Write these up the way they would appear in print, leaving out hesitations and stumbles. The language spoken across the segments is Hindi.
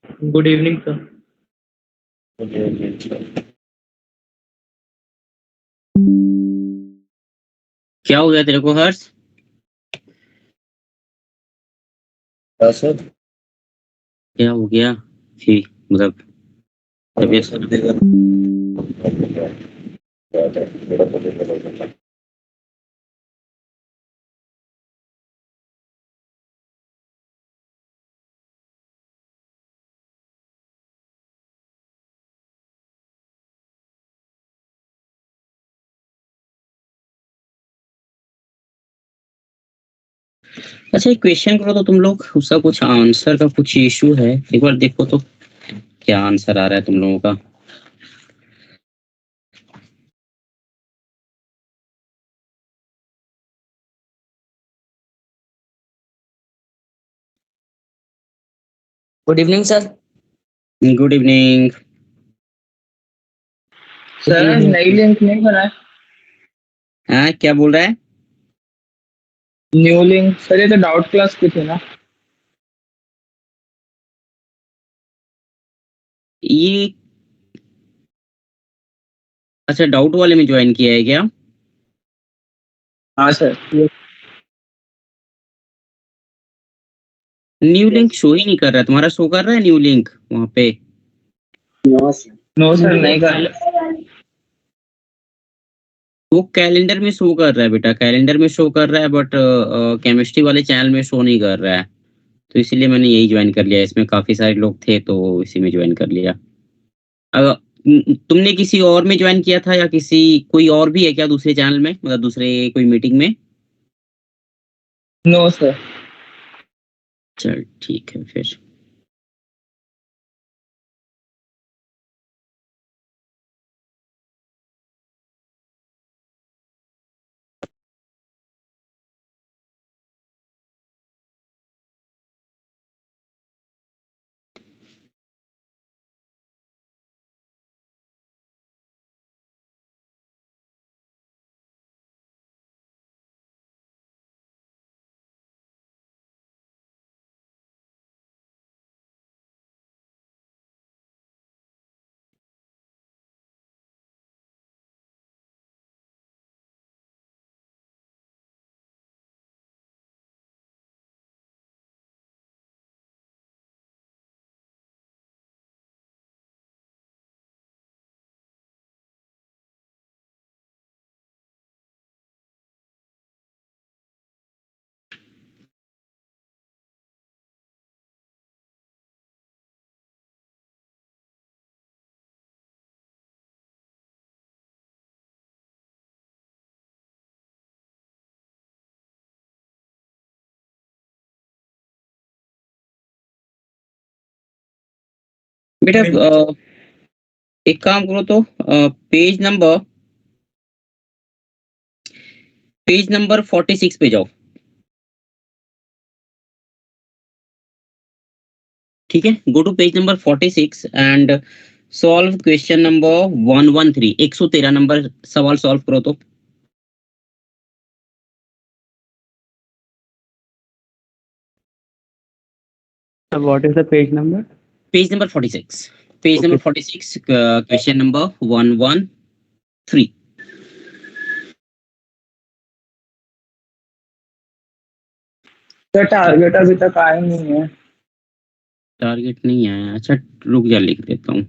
Good evening sir. क्या हो गया तेरे को हर्ष? सर क्या हो गया? जी मतलब तबीयत अच्छा, एक क्वेश्चन करो तो तुम लोग उसका कुछ आंसर का कुछ इशू है, एक बार देखो तो क्या आंसर आ रहा है तुम लोगों का। Good evening sir. Good evening. Sir नई लिंक नहीं बना है। हाँ, क्या बोल रहा है? न्यू लिंक सर, ये तो डाउट क्लास की थी ना। ये अच्छा, डाउट वाले में ज्वाइन किया है क्या? हाँ सर। न्यू लिंक शो ही नहीं कर रहा है। तुम्हारा शो कर रहा है न्यू लिंक वहां पे? नो सर, नहीं कर रहा। वो कैलेंडर में शो कर रहा है बेटा, कैलेंडर में शो कर रहा है, बट केमिस्ट्री वाले चैनल में शो नहीं कर रहा है। तो इसीलिए मैंने यही ज्वाइन कर लिया। इसमें काफी सारे लोग थे तो इसी में ज्वाइन कर लिया। तुमने किसी और में ज्वाइन किया था या किसी कोई और भी है क्या दूसरे चैनल में, मतलब दूसरे कोई मीटिंग में? No sir. चल ठीक है फिर। बेटा एक काम करो तो पेज नंबर 46 पे जाओ। ठीक है, go to page number 46 and solve question number 113। 113 नंबर सवाल सॉल्व करो तो। What is the page number? Page number 46। Page number 46, question number 113। Sir target अभी तक आया नहीं है। टारगेट नहीं आया? अच्छा, रुक जा, लिख देता हूँ।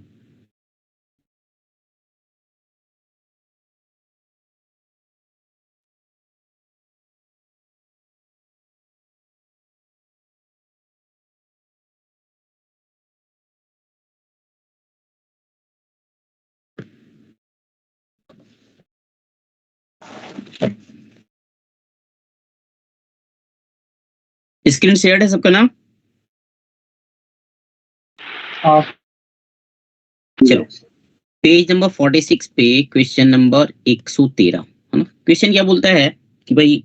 स्क्रीन शेयर है सबका नाम? हाँ। चलो, पेज नंबर 46 पे क्वेश्चन नंबर 113 है ना। क्वेश्चन क्या बोलता है कि भाई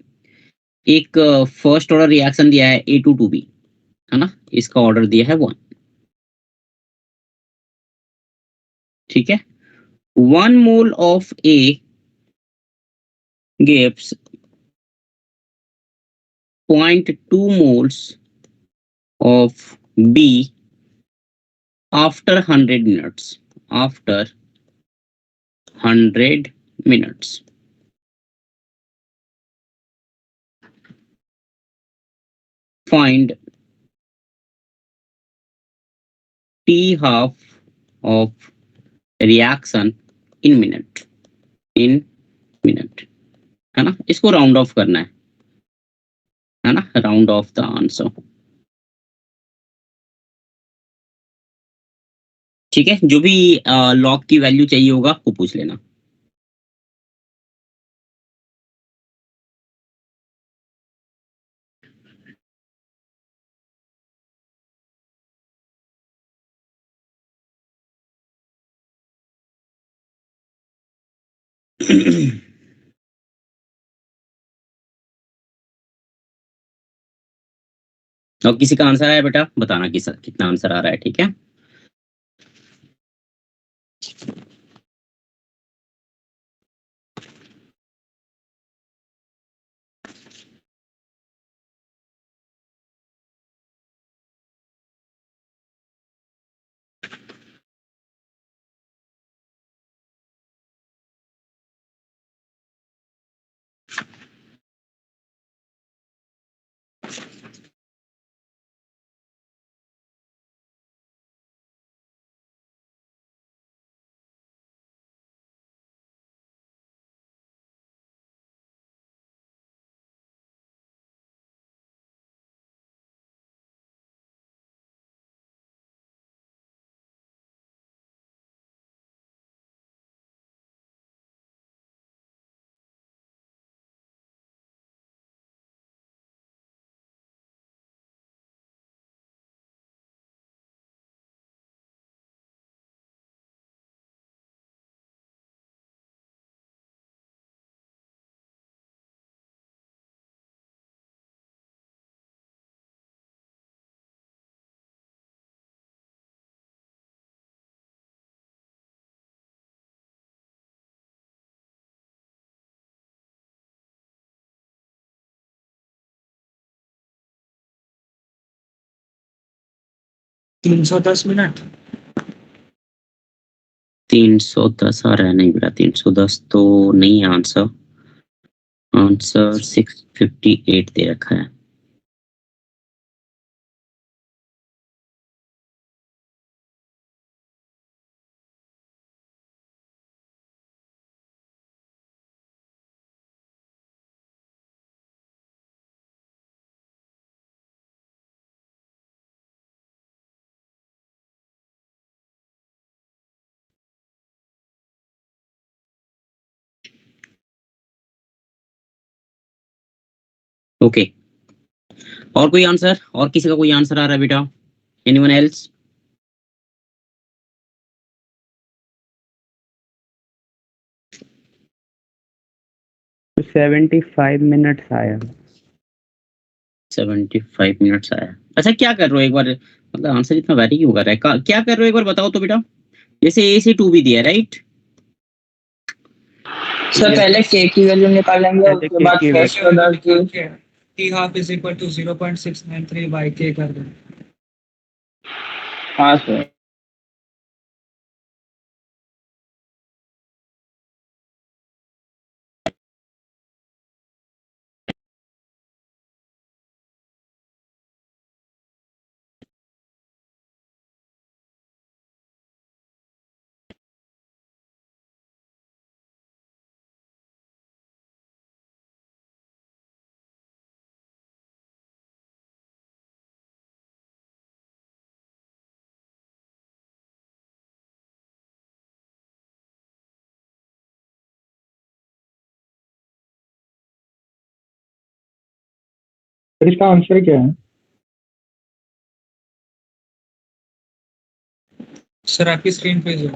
एक फर्स्ट ऑर्डर रिएक्शन दिया है A2 2B, है ना। इसका ऑर्डर दिया है 1। ठीक है, 1 mole of A gives 0.2 moles of B after 100 minutes. After 100 minutes. Find t half of reaction in minute. In minute. है ना, इसको राउंड ऑफ करना है ना, राउंड ऑफ द आंसर. ठीक है, जो भी लॉग की वैल्यू चाहिए होगा वो पूछ लेना. और किसी का आंसर आया बेटा बताना कितना आंसर आ रहा है. ठीक है. तीन सौ दस मिनट 310 आ रहा है. नहीं बेटा 310 तो नहीं है आंसर. आंसर 658 दे रखा है. ओके. और कोई आंसर, और किसी का कोई आंसर आ रहा है बेटा? Anyone else? 75 मिनट्स आया. 75 मिनट्स आया. अच्छा क्या कर रहे हो एक बार, मतलब आंसर इतना वैरी क्यों कर रहा है, क्या कर रहे हो एक बार बताओ तो बेटा. जैसे ए से 2 भी दिया राइट. सर पहले के की वैल्यू निकालेंगे पहले उसके K बाद की फर्स्ट ऑर्डर की. T half is equal to 0.693 by K कर दो. हाँ सर. इसका आंसर क्या है? सर आपकी स्क्रीन पे जो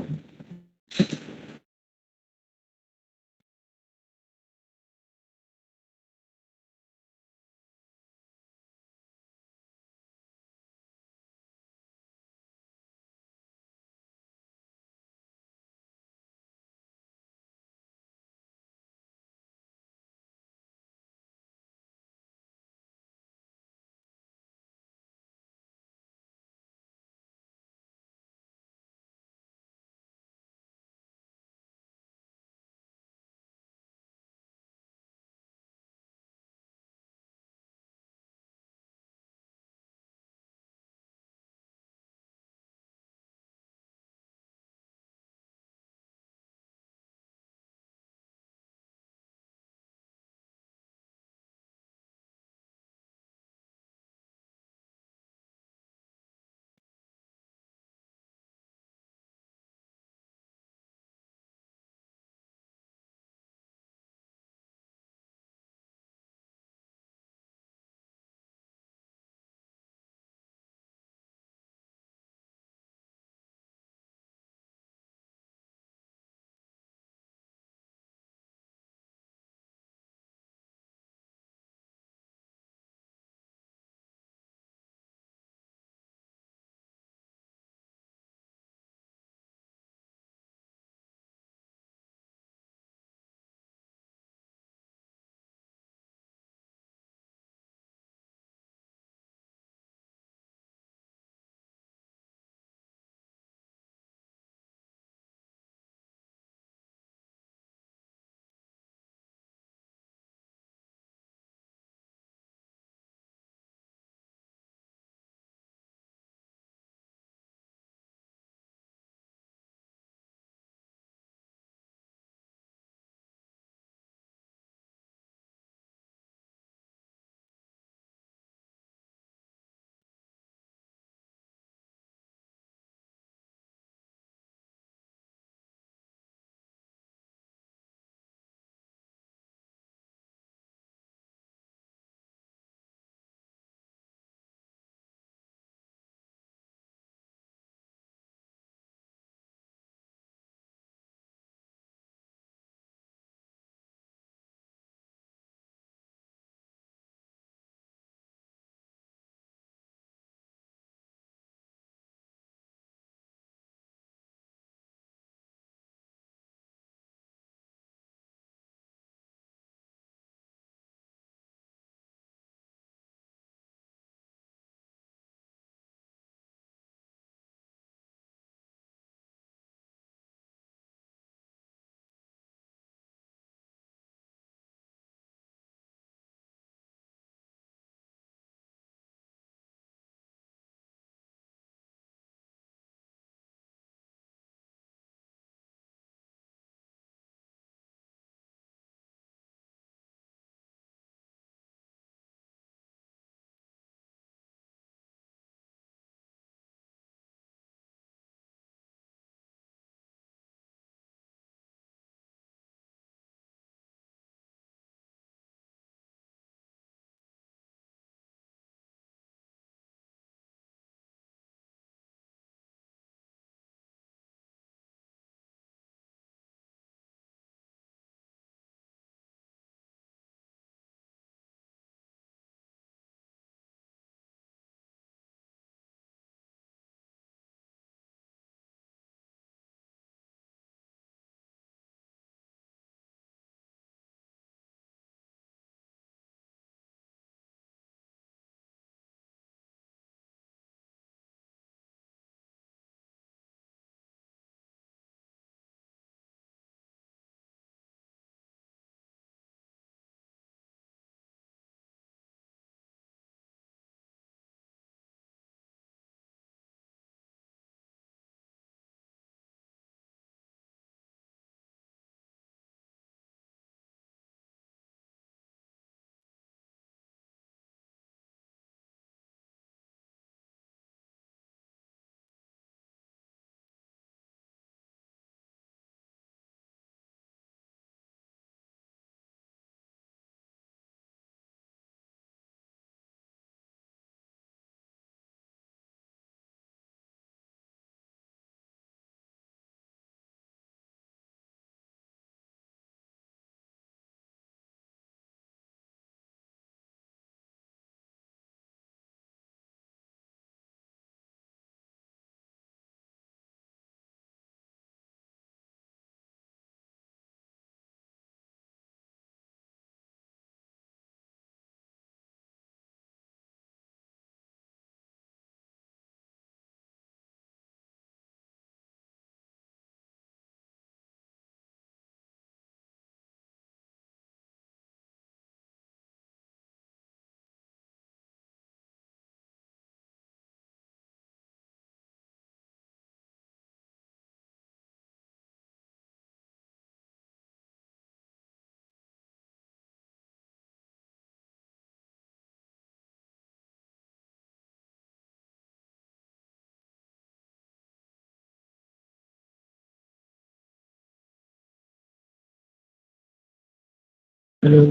हेलो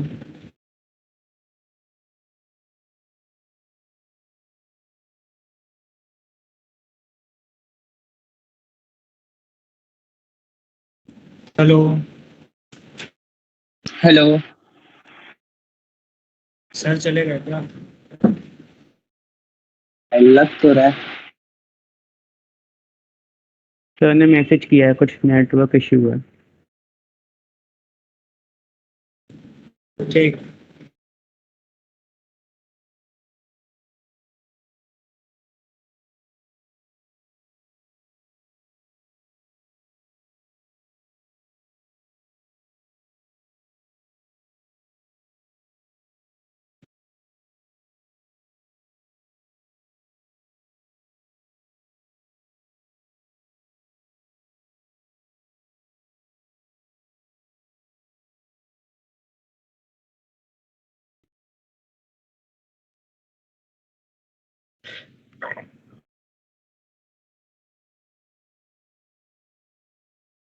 हेलो हेलो। सर चलेगा क्या? लग तो रहा है। सर ने मैसेज किया है, कुछ नेटवर्क इश्यू है। ठीक।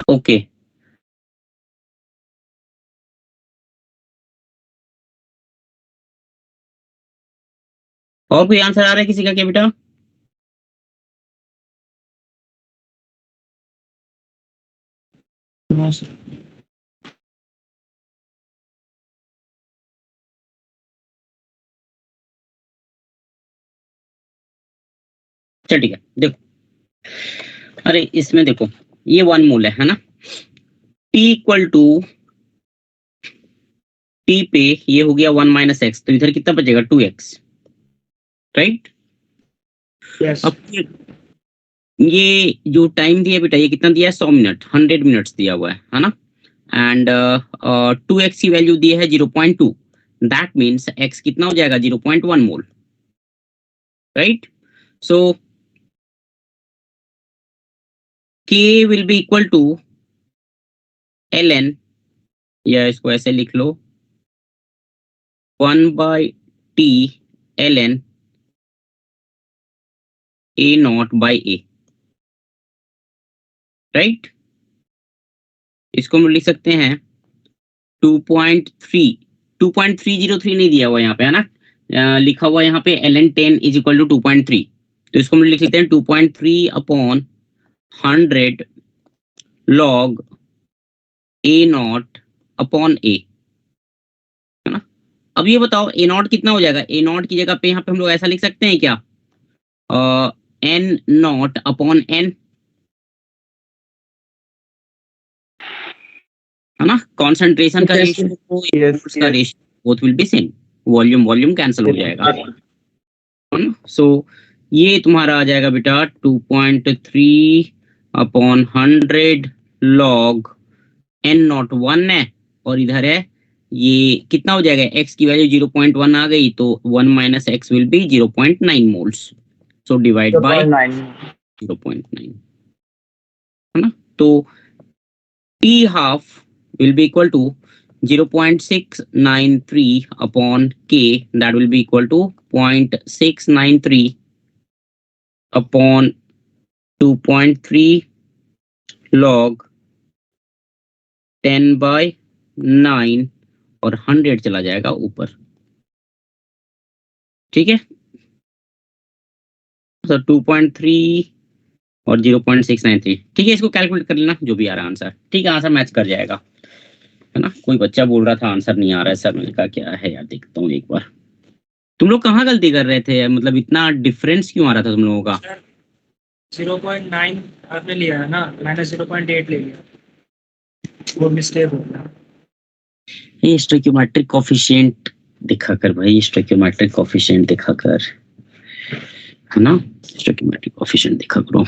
ओके, और कोई आंसर आ रहा है किसी का क्या बेटा? No sir. चल ठीक है, देखो, अरे इसमें देखो, ये 1 मोल है ना। T इक्वल टू T पे ये हो गया 1 माइनस एक्स, तो इधर कितना बचेगा 2x, राइट? यस। अब ये जो टाइम दिया बेटा, ये कितना दिया है? 100 मिनट, 100 मिनट्स दिया हुआ है ना। एंड 2x की वैल्यू दी है 0.2, दैट मीन्स x कितना हो जाएगा? 0.1 मोल, right? So k will be equal to ln, या इसको ऐसे लिख लो, 1/t ln a naught by a, right? इसको हम लिख सकते हैं 2.3, 2.303 नहीं दिया हुआ यहाँ पे है ना, लिखा हुआ यहाँ पे ln 10 इज इक्वल टू 2.3, तो इसको हम लिख सकते हैं 2.3 upon 100 log a not upon a, है ना। अब ये बताओ a नॉट कितना हो जाएगा? a नॉट की जगह पे यहाँ पे हम लोग ऐसा लिख सकते हैं क्या? n नॉट अपॉन n, है ना। कॉन्सेंट्रेशन का Yes, रेशियो को yes, मोल्स का yes. Ratio both will be same, volume volume cancel हो जाएगा, है ना। सो ये तुम्हारा आ जाएगा बेटा 2.3 अपॉन 100 लॉग n नॉट 1 है, और इधर है ये कितना हो जाएगा? x की वैल्यू 0.1 आ गई, तो 1 minus x will be 0.9 moles, so divide by 0.9. 0.9, है ना। तो t half will be equal to 0.693 upon k, that will be equal to 0.693 upon 2.3 log 10/9, और 100 चला जाएगा ऊपर, ठीक है। तो 2.3 और 0.693, ठीक है। इसको कैलकुलेट कर लेना, जो भी आ रहा है आंसर, ठीक है, आंसर मैच कर जाएगा, है ना। कोई बच्चा बोल रहा था आंसर नहीं आ रहा है सर, मैंने कहा क्या है यार, देखता हूँ एक बार। तुम लोग कहाँ गलती कर रहे थे? मतलब इतना डिफरेंस क्यों आ रहा था तुम लोगों का? 0.9 आपने लिया है ना, मैंने 0.8 ले लिया, वो मिस्टेक हो गया। ये स्टोइकियोमेट्रिक कोफिशिएंट दिखा कर भाई, स्टोइकियोमेट्रिक कोफिशिएंट दिखा कर, है ना। स्टोइकियोमेट्रिक कोफिशिएंट दिखा करो,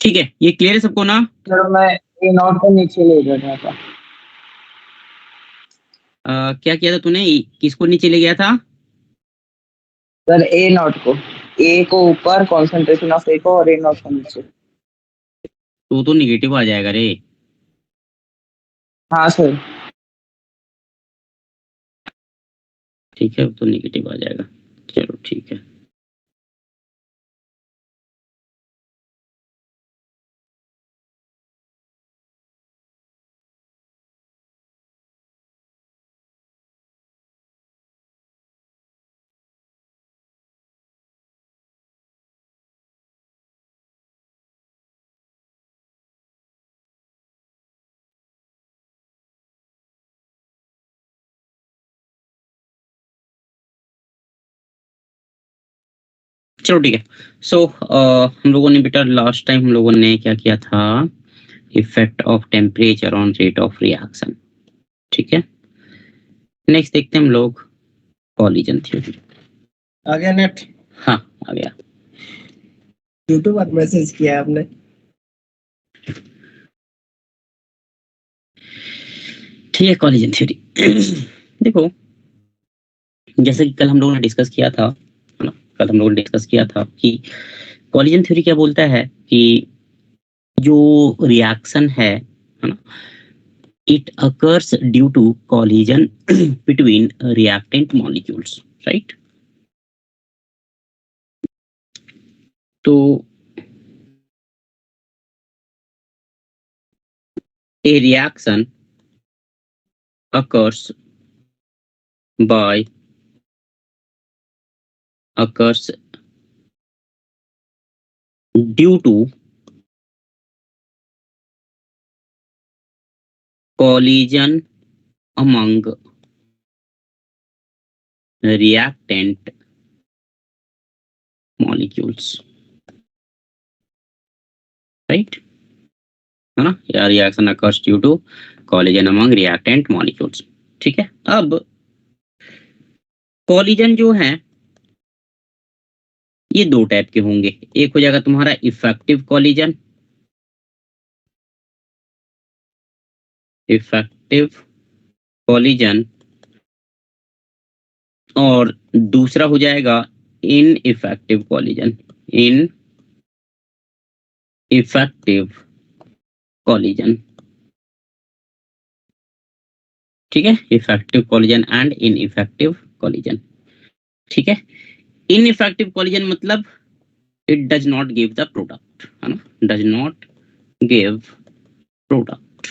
ठीक है। ये क्लियर है सबको ना? सर मैं ए नॉट को नीचे ले गया था। क्या किया था तूने? किसको नीचे ले गया था? सर ए नॉट को, ए को ऊपर, कॉन्सेंट्रेशन ऑफ ए को, और ए नॉट को नीचे। तो निगेटिव आ जाएगा रे। हाँ सर। ठीक है, तो निगेटिव आ जाएगा, चलो ठीक है। चलो ठीक है। सो हम लोगों ने बेटा लास्ट टाइम हम लोगों ने क्या किया था, effect of temperature on rate of reaction, ठीक है। नेक्स्ट देखते हैं हम लोग कॉलिजन थ्योरी। आ गया नेट। हाँ आ गया। यूट्यूब पर मैसेज किया है आपने। ठीक है, कॉलिजन थ्योरी देखो, जैसे कि कल हम लोगों ने डिस्कस किया था, है ना, कल हम लोगों ने डिस्कस किया था कि कॉलिजन थ्योरी क्या बोलता है कि जो रिएक्शन है ना, it occurs due to collision between reactant molecules, right? तो a reaction occurs due to collision among reactant molecules, right? है ना, या reaction occurs due to collision among reactant molecules, ठीक है। अब कॉलिजन जो है ये दो टाइप के होंगे, एक हो जाएगा तुम्हारा इफेक्टिव कॉलिजन, और दूसरा हो जाएगा इनइफेक्टिव कॉलिजन, ठीक है, effective collision and ineffective collision, ठीक है। इनइफेक्टिव कॉलिजन मतलब it does not give the product, है ना, डज नॉट गिव प्रोडक्ट,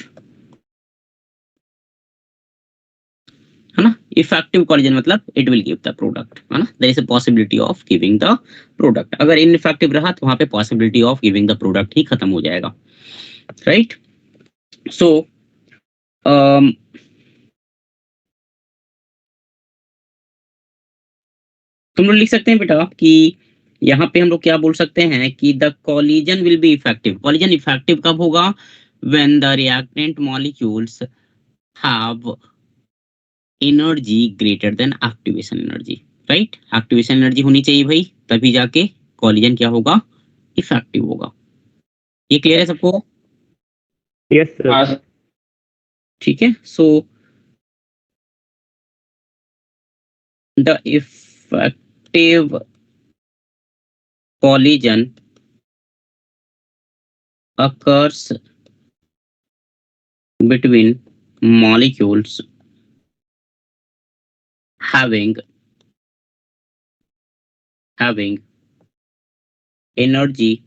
है ना। इफेक्टिव कॉलिजन मतलब it will give the product, है ना, there is a possibility of giving the product. अगर इनइफेक्टिव रहा तो वहां पे possibility of giving the product ही खत्म हो जाएगा, राइट। सो तुम लोग लिख सकते हैं बेटा कि यहाँ पे हम लोग क्या बोल सकते हैं कि the collision will be effective. Collision effective कब होगा, when the reactant molecules have energy greater then activation energy, right. Activation energy होनी चाहिए भाई, तभी जाके कॉलिजन क्या होगा, इफेक्टिव होगा। ये क्लियर है सबको? Yes sir. ठीक है। So the effective collision occurs between molecules having energy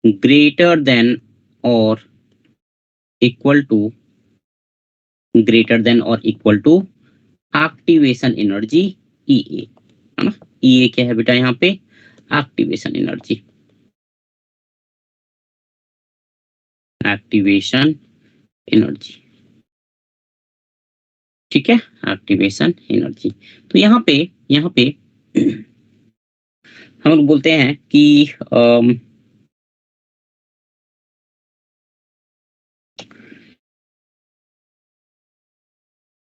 greater than or equal to activation energy EA, है ना। EA क्या है बेटा यहाँ पे, एक्टिवेशन एनर्जी, ठीक है, एक्टिवेशन एनर्जी। तो यहाँ पे हम लोग बोलते हैं कि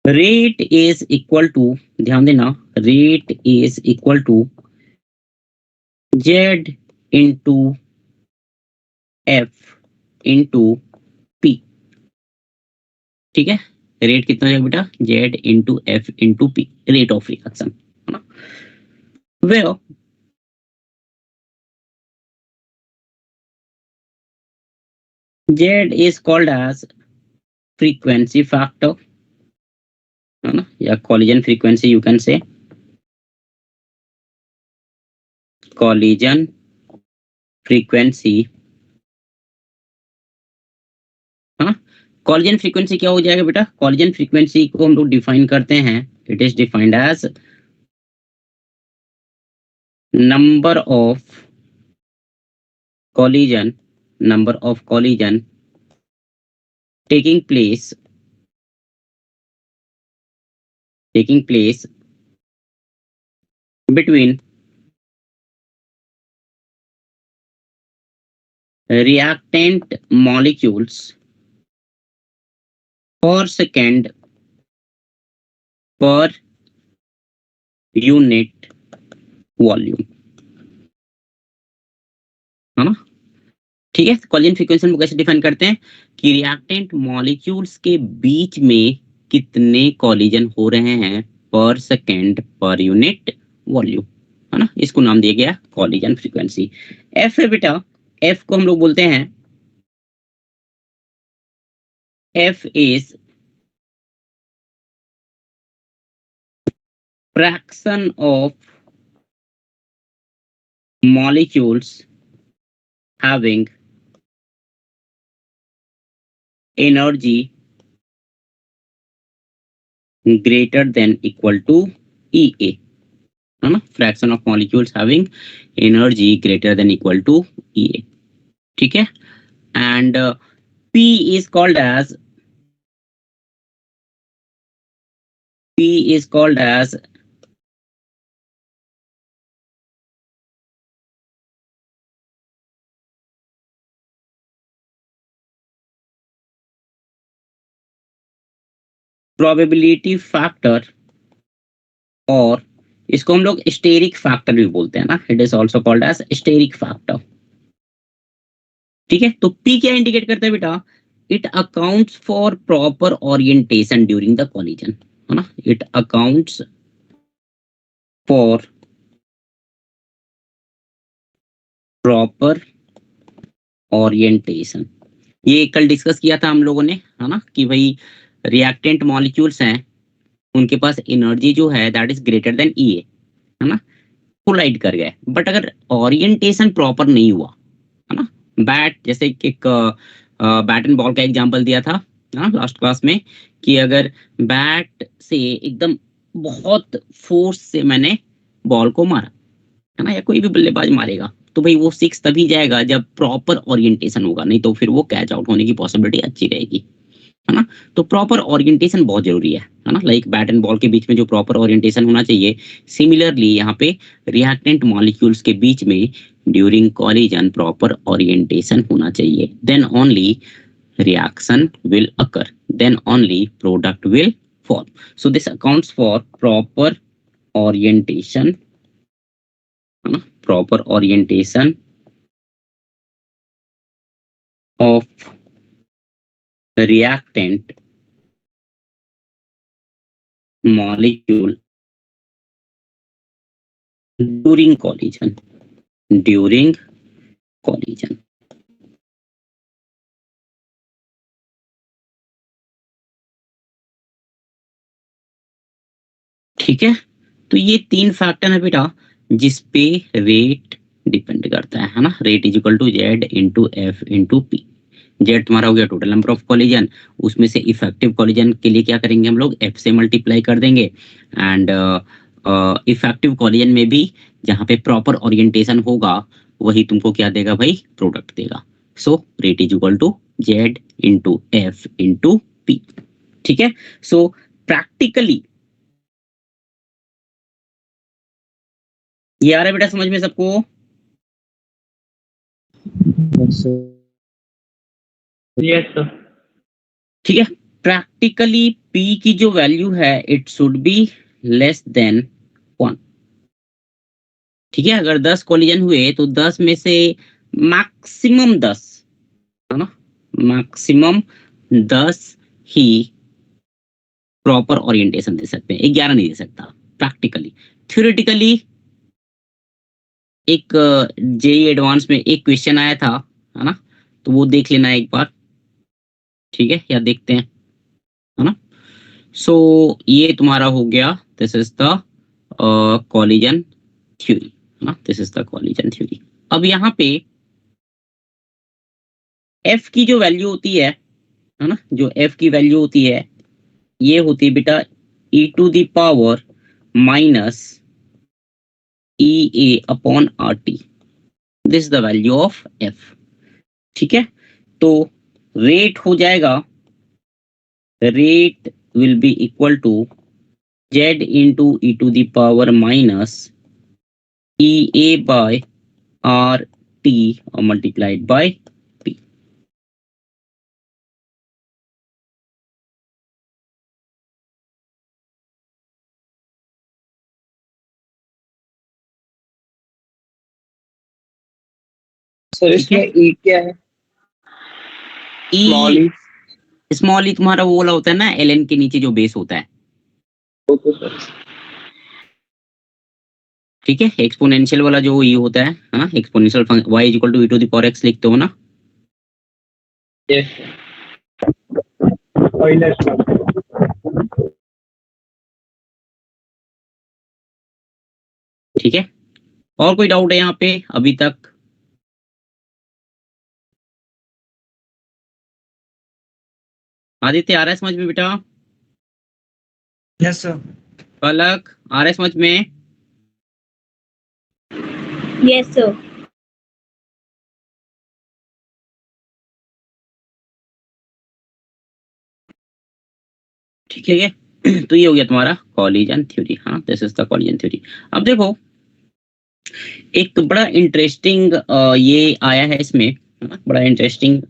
रेट इज इक्वल टू, ध्यान देना, rate is equal to Z into F into P, ठीक है। रेट कितना हो जाएगा बेटा, Z into F into P, rate of reaction, है ना। Where Z is called as frequency factor, है ना, या collision frequency you can say, collision frequency, है ना। collision frequency क्या हो जाएगा बेटा, collision frequency को हम लोग डिफाइन करते हैं, it is defined as number of collision taking place taking place between reactant molecules per second per unit volume, है ना। ठीक है, कॉलिजन फ्रीक्वेंसी हम कैसे डिफाइन करते हैं कि रिएक्टेंट मॉलिक्यूल्स के बीच में कितने कॉलिजन हो रहे हैं पर सेकेंड पर यूनिट वॉल्यूम, है ना। इसको नाम दिया गया कॉलिजन फ्रीक्वेंसी। एफ है बेटा, एफ को हम लोग बोलते हैं, F is fraction of molecules having energy greater than equal to EA, है ना। Fraction of molecules having energy greater than equal to EA, ठीक है। And P is called as probability factor, और इसको हम लोग स्टेरिक फैक्टर भी बोलते हैं ना। It is also called as steric factor, ठीक है। तो P क्या इंडिकेट करता है बेटा, it accounts for proper orientation during the collision, है ना। It accounts for proper orientation. ये कल डिस्कस किया था हम लोगों ने, है ना, कि भाई रिएक्टेंट मॉलिक्यूल्स हैं, उनके पास एनर्जी जो है that is greater than EA, है ना। कोलाइड कर गए, बट अगर ओरिएंटेशन प्रॉपर नहीं हुआ, है ना। बैट, जैसे एक बैट एंड बॉल का एग्जांपल दिया था ना लास्ट क्लास में, कि अगर बैट से एकदम बहुत फोर्स से मैंने बॉल को मारा, है ना, या कोई भी बल्लेबाज मारेगा, तो भाई वो 6 तभी जाएगा जब प्रॉपर ओरिएंटेशन होगा, नहीं तो फिर वो कैच आउट होने की पॉसिबिलिटी अच्छी रहेगी, है ना। तो प्रॉपर ओरिएंटेशन बहुत जरूरी है ना। लाइक बैट एंड बॉल के बीच में जो प्रॉपर ओरिएंटेशन होना चाहिए, सिमिलरली यहाँ पे रिएक्टेंट मॉलिक्यूल्स के बीच में ड्यूरिंग कॉलिजन प्रॉपर ओरिएंटेशन होना चाहिए, then only reaction will occur, then only product will form. So this accounts for proper orientation, है ना, proper orientation of reactant molecule during collision, during collision, ठीक है। तो ये 3 फैक्टर है बेटा जिस पे रेट डिपेंड करता है ना। Rate is equal to Z into F into P. Z तुम्हारा हो गया टोटल नंबर ऑफ कॉलिजन, उसमें से इफेक्टिव कॉलिजन के लिए क्या करेंगे हम लोग, एफ से मल्टीप्लाई कर देंगे, एंड इफेक्टिव कॉलिजन में भी जहाँ पे प्रॉपर ओरिएंटेशन होगा वही तुमको क्या देगा भाई, प्रोडक्ट देगा। So rate is equal to Z into F into P, ठीक है। सो प्रैक्टिकली ये आ रहा है बेटा समझ में सबको? Yes sir. ठीक है, प्रैक्टिकली P की जो वैल्यू है it should be less than 1, ठीक है। अगर 10 कॉलिजन हुए तो 10 में से मैक्सिमम 10, है ना, मैक्सिमम 10 ही प्रॉपर ओरिएंटेशन दे सकते हैं, 11 नहीं दे सकता प्रैक्टिकली। थ्योरेटिकली एक जेई एडवांस में एक क्वेश्चन आया था, है ना, तो वो देख लेना एक बार, ठीक है, या देखते हैं, है ना। सो ये तुम्हारा हो गया, this is the collision theory, है ना, this is the collision theory. अब यहाँ पे एफ की जो वैल्यू होती है ना, जो एफ की वैल्यू होती है ये होती है बेटा e to the power minus EA upon RT, this is the value of F, ठीक है। तो रेट हो जाएगा, rate will be equal to Z into e to the power minus EA by RT or multiplied by T. Sir ठीक है, इसमें ई क्या है? स्मॉल ई ई। स्मॉल ई तुम्हारा वो वाला होता है ना, एल एन के नीचे जो बेस होता है। Okay sir. ठीक है, एक्सपोनेंशियल वाला जो ई होता है ना, exponential y equal to e to the power x लिखते हो ना। यस। ठीक है, और कोई डाउट है यहाँ पे अभी तक? आदित्य आ रहा है समझ में बेटा? Yes sir. पलक आ रहा है समझ में? Yes, sir. ठीक है, ये तो ये हो गया तुम्हारा कॉलिजन थ्योरी। हाँ, this is the collision theory. अब देखो एक बड़ा इंटरेस्टिंग ये आया है इसमें, है ना, बड़ा इंटरेस्टिंग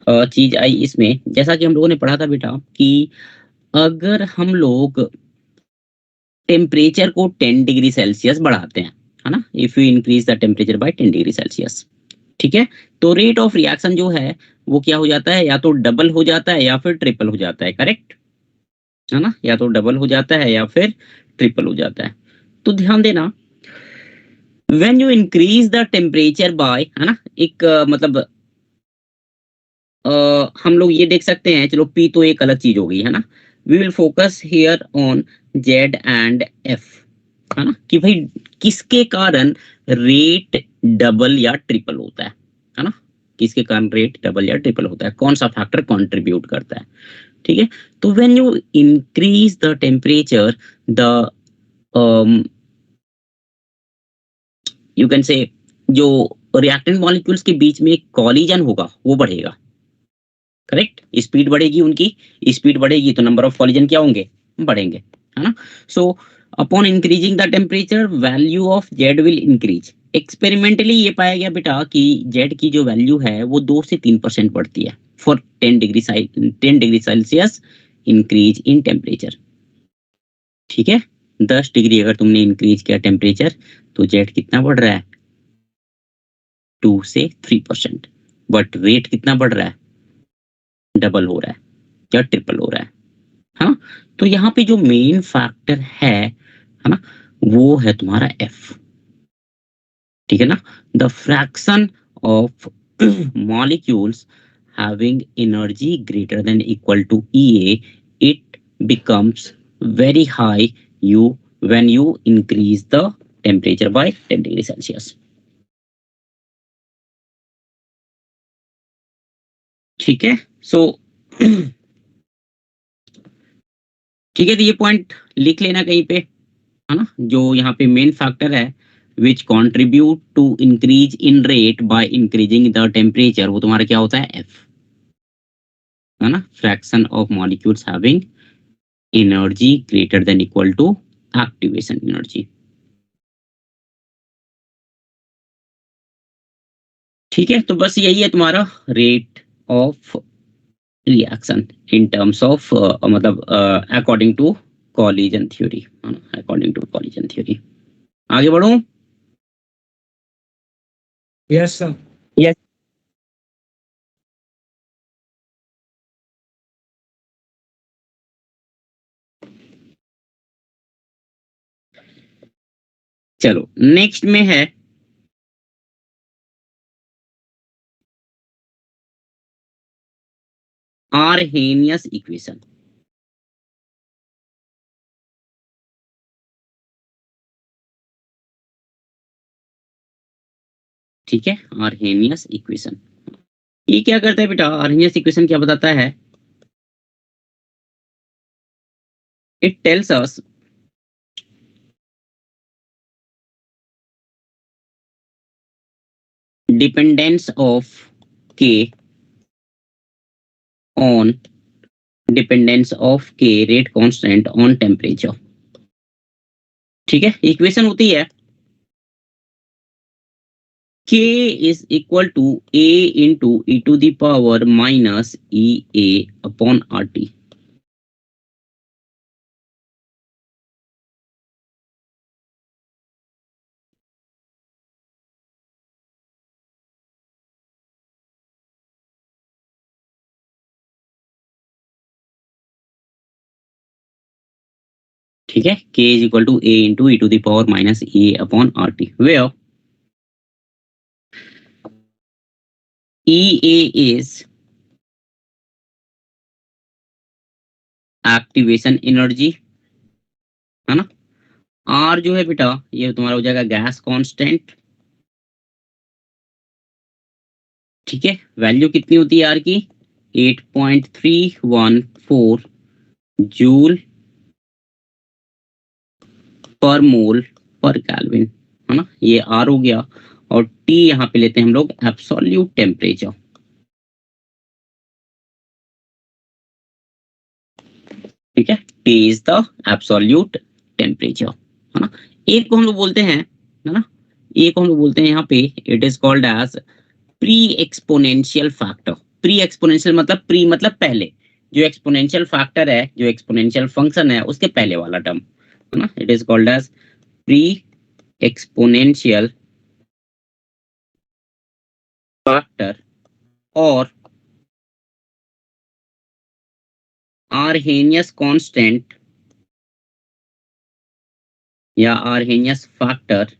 चीज आई इसमें। जैसा कि हम लोगों ने पढ़ा था बेटा कि अगर हम लोग टेम्परेचर को 10 डिग्री सेल्सियस बढ़ाते हैं, है ना, if you increase the temperature by 10 degree Celsius, ठीक है, तो रेट ऑफ रिएक्शन जो है वो क्या हो जाता है, या तो डबल हो जाता है या फिर ट्रिपल हो जाता है। करेक्ट है ना, या तो डबल हो जाता है या फिर ट्रिपल हो जाता है। तो ध्यान देना, when you increase the temperature by, है ना, एक मतलब हम लोग ये देख सकते हैं, चलो पी तो एक अलग चीज हो गई, है ना, we will focus here on Z and F, है ना, कि भाई किसके कारण रेट डबल या ट्रिपल होता है ना, किसके कारण रेट डबल या ट्रिपल होता है, कौन सा फैक्टर कंट्रीब्यूट करता है। ठीक है, तो when you increase the temperature, the you can say जो रिएक्टेंट मॉलिक्यूल्स के बीच में कॉलिजन होगा वो बढ़ेगा। करेक्ट, स्पीड बढ़ेगी, उनकी स्पीड बढ़ेगी तो नंबर ऑफ कॉलिजन क्या होंगे, बढ़ेंगे, है ना। So upon increasing the temperature value of Z will increase. Experimentally ये पाया गया बेटा कि जेड की जो वैल्यू है वो 2 से 3% बढ़ती है for 10 degree Celsius increase in temperature. ठीक है, 10 डिग्री अगर तुमने इंक्रीज किया टेम्परेचर तो जेड कितना बढ़ रहा है, 2 से 3%। बट रेट कितना बढ़ रहा है, डबल हो रहा है या ट्रिपल हो रहा है। हाँ, तो यहाँ पे जो मेन फैक्टर है ना, वो है तुम्हारा एफ। ठीक है ना, the fraction of molecules having energy greater than equal to EA, it becomes very high when you increase the temperature by 10 degree Celsius. ठीक है, सो ठीक है, तो ये पॉइंट लिख लेना कहीं पे, है ना, जो यहाँ पे मेन फैक्टर है which contribute to increase in rate by increasing the temperature, वो तुम्हारा क्या होता है, एफ, है ना, fraction of molecules having energy greater than equal to activation energy. ठीक है, तो बस यही है तुम्हारा rate of reaction in terms of मतलब according to collision theory, according to collision theory. आगे बढ़ो। Yes sir. चलो नेक्स्ट में है आर्हेनियस इक्वेशन। ठीक है, आर्हेनियस इक्वेशन ये क्या करता है बेटा, आर्हेनियस इक्वेशन क्या बताता है, it tells us dependence of K on dependence of K rate constant on temperature। ठीक है, इक्वेशन होती है K is equal to A into e to the power minus EA upon RT. ठीक है, K is equal to A into e to the power minus EA upon RT, where EA is activation energy, है ना। R जो है बेटा ये तुम्हारा हो जाएगा गैस कांस्टेंट। ठीक है, वैल्यू कितनी होती है R की 8.314 जूल पर मोल पर केल्विन, है ना। ये R हो गया और T यहाँ पे लेते हैं हम लोग एब्सोल्यूट टेम्परेचर। ठीक है, T is the absolute temperature, है ना। एक को हम लोग बोलते हैं, है ना, एक को हम लोग बोलते हैं यहाँ पे it is called as pre exponential factor. Pre exponential मतलब प्री मतलब पहले, जो एक्सपोनेंशियल फैक्टर है, जो एक्सपोनेंशियल फंक्शन है उसके पहले वाला टर्म, है ना। It is called as pre exponential factor और आर्हेनियस कांस्टेंट या आर्हेनियस फैक्टर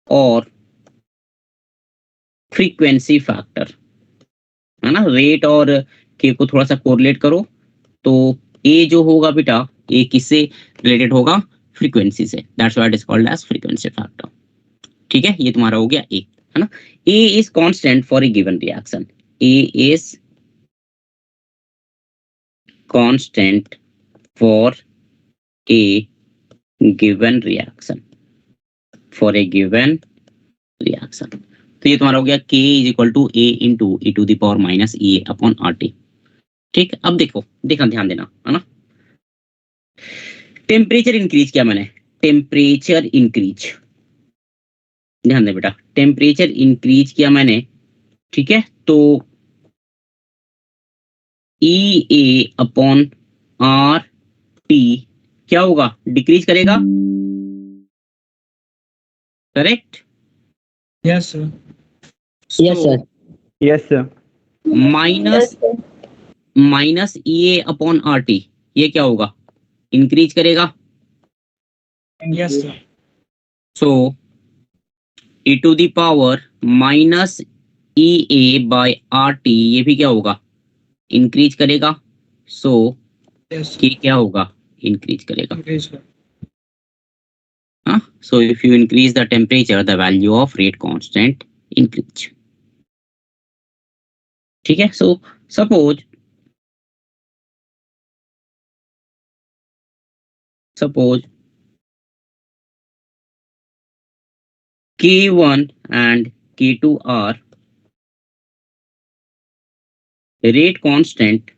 और फ्रीक्वेंसी फैक्टर, है ना। रेट और के को थोड़ा सा कोरिलेट करो तो ए जो होगा बेटा ए किससे रिलेटेड होगा, फ्रीक्वेंसी से, that's why it is called as frequency factor. ठीक है, ये तुम्हारा हो गया ए, है ना। A is constant for a given reaction, A is constant for a given reaction, for a given reaction. तो ये तुम्हारा हो गया K is equal to A into e to the power minus E upon R T. ठीक, अब देखो, देखना, ध्यान देना, है ना। टेम्परेचर इंक्रीज किया मैंने, टेम्परेचर इंक्रीज, ध्यान दे बेटा, टेम्परेचर इंक्रीज किया मैंने। ठीक है, तो E A upon R T क्या होगा, डिक्रीज करेगा, correct. Yes sir. Yes sir. Yes sir. Minus minus E A upon R T ये क्या होगा, इंक्रीज करेगा। Yes sir. So e to the power minus E A by R T ये भी क्या होगा, इंक्रीज करेगा। सो यस ये क्या होगा, इंक्रीज करेगा। सर। हाँ, सो if you increase the temperature the value of rate constant increase. ठीक है, so suppose suppose K1 and K2 are rate constant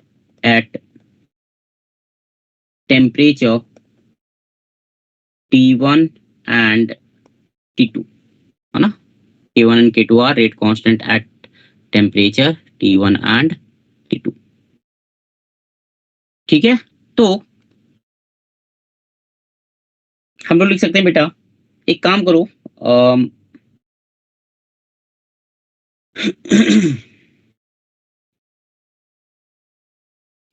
at temperature T1 and T2, है ना। K1 and K2 are rate constant at temperature T1 and T2। ठीक है, तो हम लोग लिख सकते हैं बेटा, एक काम करो,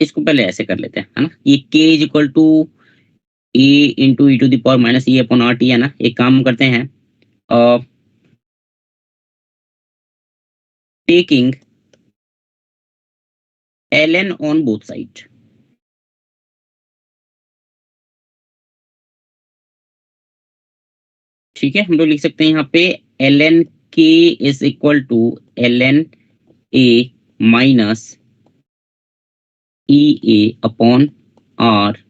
इसको पहले ऐसे कर लेते हैं, है ना। ये K is equal to A into e to the power minus E upon R T, है ना। एक काम करते हैं, taking ln on both side। ठीक है, हम लोग लिख सकते हैं यहाँ पे ln k is equal to ln a minus E A upon R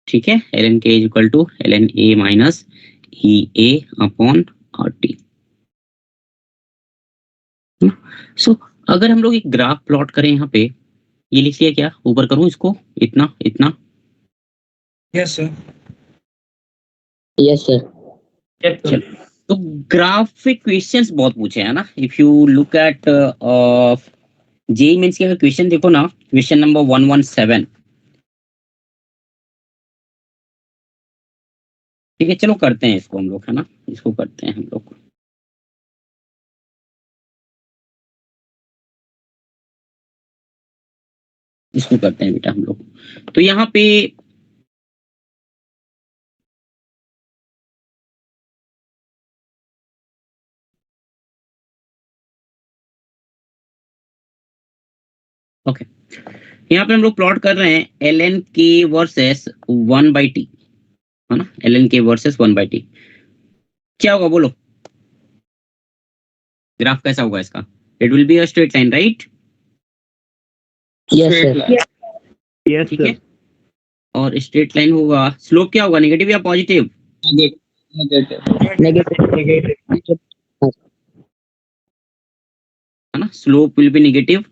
ठीक है, ln k is equal to ln a minus E A upon R T. So अगर हम लोग एक ग्राफ प्लॉट करें यहाँ पे, ये लिख लिया क्या, ऊपर करूं इसको, इतना इतना, यस सर। Yes sir. चलो। तो ग्राफिक क्वेश्चंस बहुत पूछे हैं ना, if you look at JEE Mains के अगर क्वेश्चन देखो ना, क्वेश्चन नंबर 117, ठीक है, चलो करते हैं इसको हम लोग, है ना, इसको करते हैं हम लोग। इसको करते हैं बेटा हम लोग। तो यहाँ पे ओके, यहाँ पे हम लोग प्लॉट कर रहे हैं एल एन के वर्सेस 1/t, है ना, एल एन के वर्सेस 1/t। क्या होगा बोलो, ग्राफ कैसा होगा इसका? It will be a straight line, right? Yes sir. Yes ठीक है, सर। और स्ट्रेट लाइन होगा, स्लोप क्या होगा, नेगेटिव या पॉजिटिव? नेगेटिव। है ना, slope will be negative,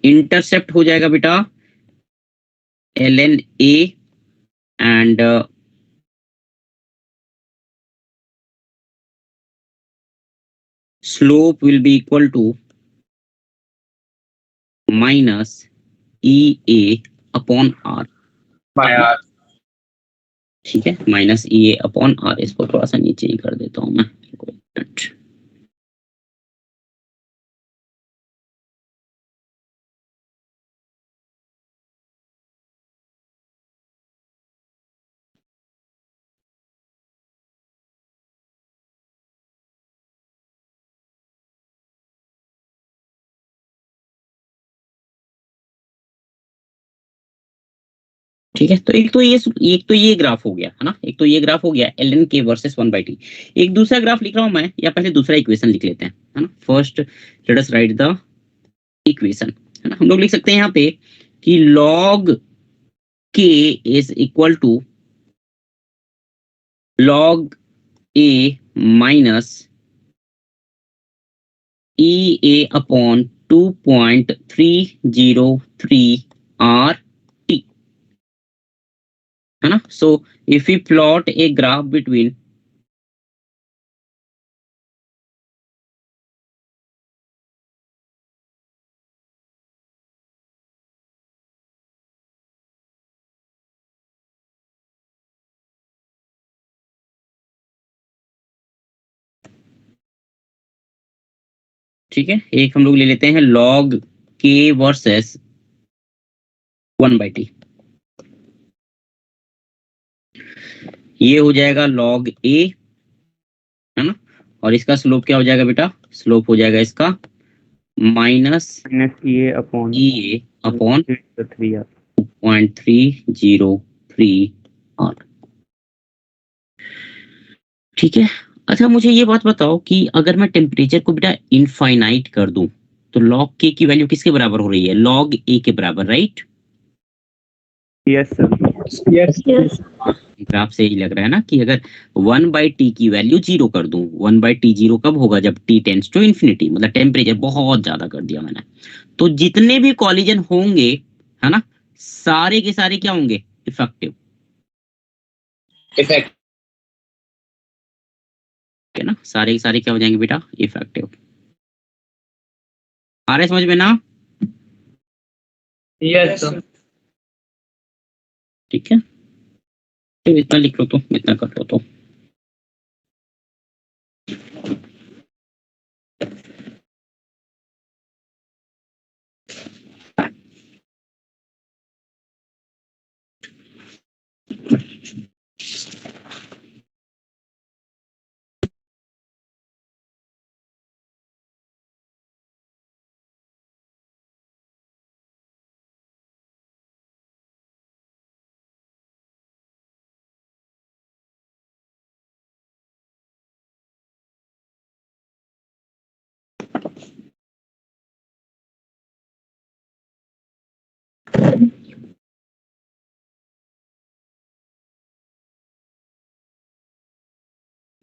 intercept हो जाएगा बेटा L N A and slope will be equal to minus EA upon R। ठीक है, माइनस EA अपॉन R। इसको थोड़ा सा नीचे ही कर देता हूं मैं। ठीक है, तो एक तो ये ग्राफ हो गया, है ना, एक तो ये ग्राफ हो गया एल एन के वर्सेस 1/t। एक दूसरा ग्राफ लिख रहा हूं मैं, या पहले दूसरा इक्वेशन लिख लेते हैं, है ना। First let us right the equation, है ना। हम लोग लिख सकते हैं यहाँ पे कि log k is equal to log a minus E A upon 2.303 R T, है ना। So if you plot a graph between ठीक है, एक हम लोग ले लेते हैं log k वर्सेस 1/t, ये हो जाएगा log a, है ना, और इसका स्लोप क्या हो जाएगा बेटा, स्लोप हो जाएगा इसका माइनस माइनस ये अपॉन ई ए अपॉन 3 यार। 0.303 आर। ठीक है, अच्छा मुझे ये बात बताओ कि अगर मैं टेम्परेचर को बेटा इनफाइनाइट कर दूं, तो log k की वैल्यू किसके बराबर हो रही है, log a के बराबर, right? Yes sir. Yes yes. Graph से ही लग रहा है ना कि अगर 1/t की वैल्यू 0 कर दूं, 1/t 0 कब होगा, जब t टेंड्स टू इन्फिनिटी, मतलब टेम्परेचर बहुत ज्यादा कर दिया मैंने, तो जितने भी कॉलिजन होंगे, है ना, सारे के सारे क्या होंगे, इफेक्टिव, इफेक्ट। है ना, सारे के सारे क्या हो जाएंगे बेटा, इफेक्टिव। आ रहा है समझ में ना? Yes sir. ठीक है, तो इतना लिख लो, तो इतना कर लो तो।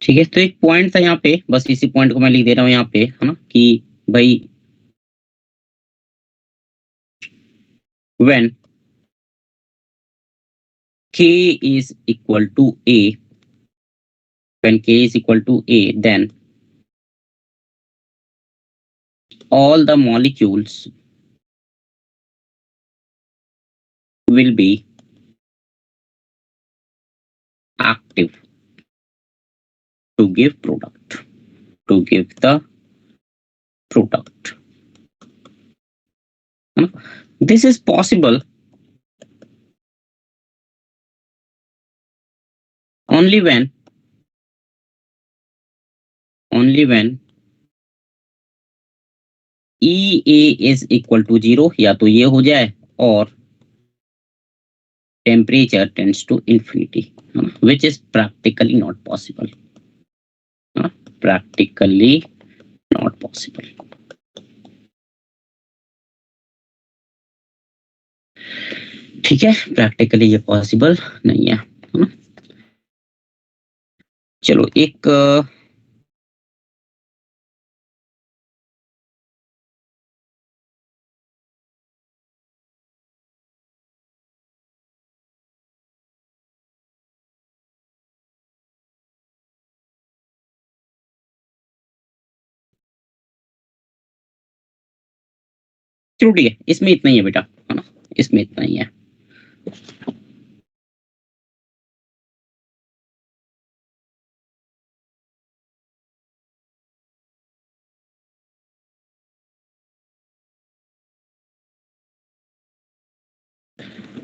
ठीक है, तो एक पॉइंट था यहाँ पे, बस इसी पॉइंट को मैं लिख दे रहा हूँ यहाँ पे, है ना, कि भाई when k is equal to a, when k is equal to a, then all the molecules will be active to give product, to give the product. This is possible only when EA is equal to 0, या तो ये हो जाए, और temperature tends to infinity, which is practically not possible. Practically not possible. ठीक है, प्रैक्टिकली ये पॉसिबल नहीं है ना? चलो एक चलो ठीक है, इसमें इतना ही है बेटा, है ना, इसमें इतना ही है।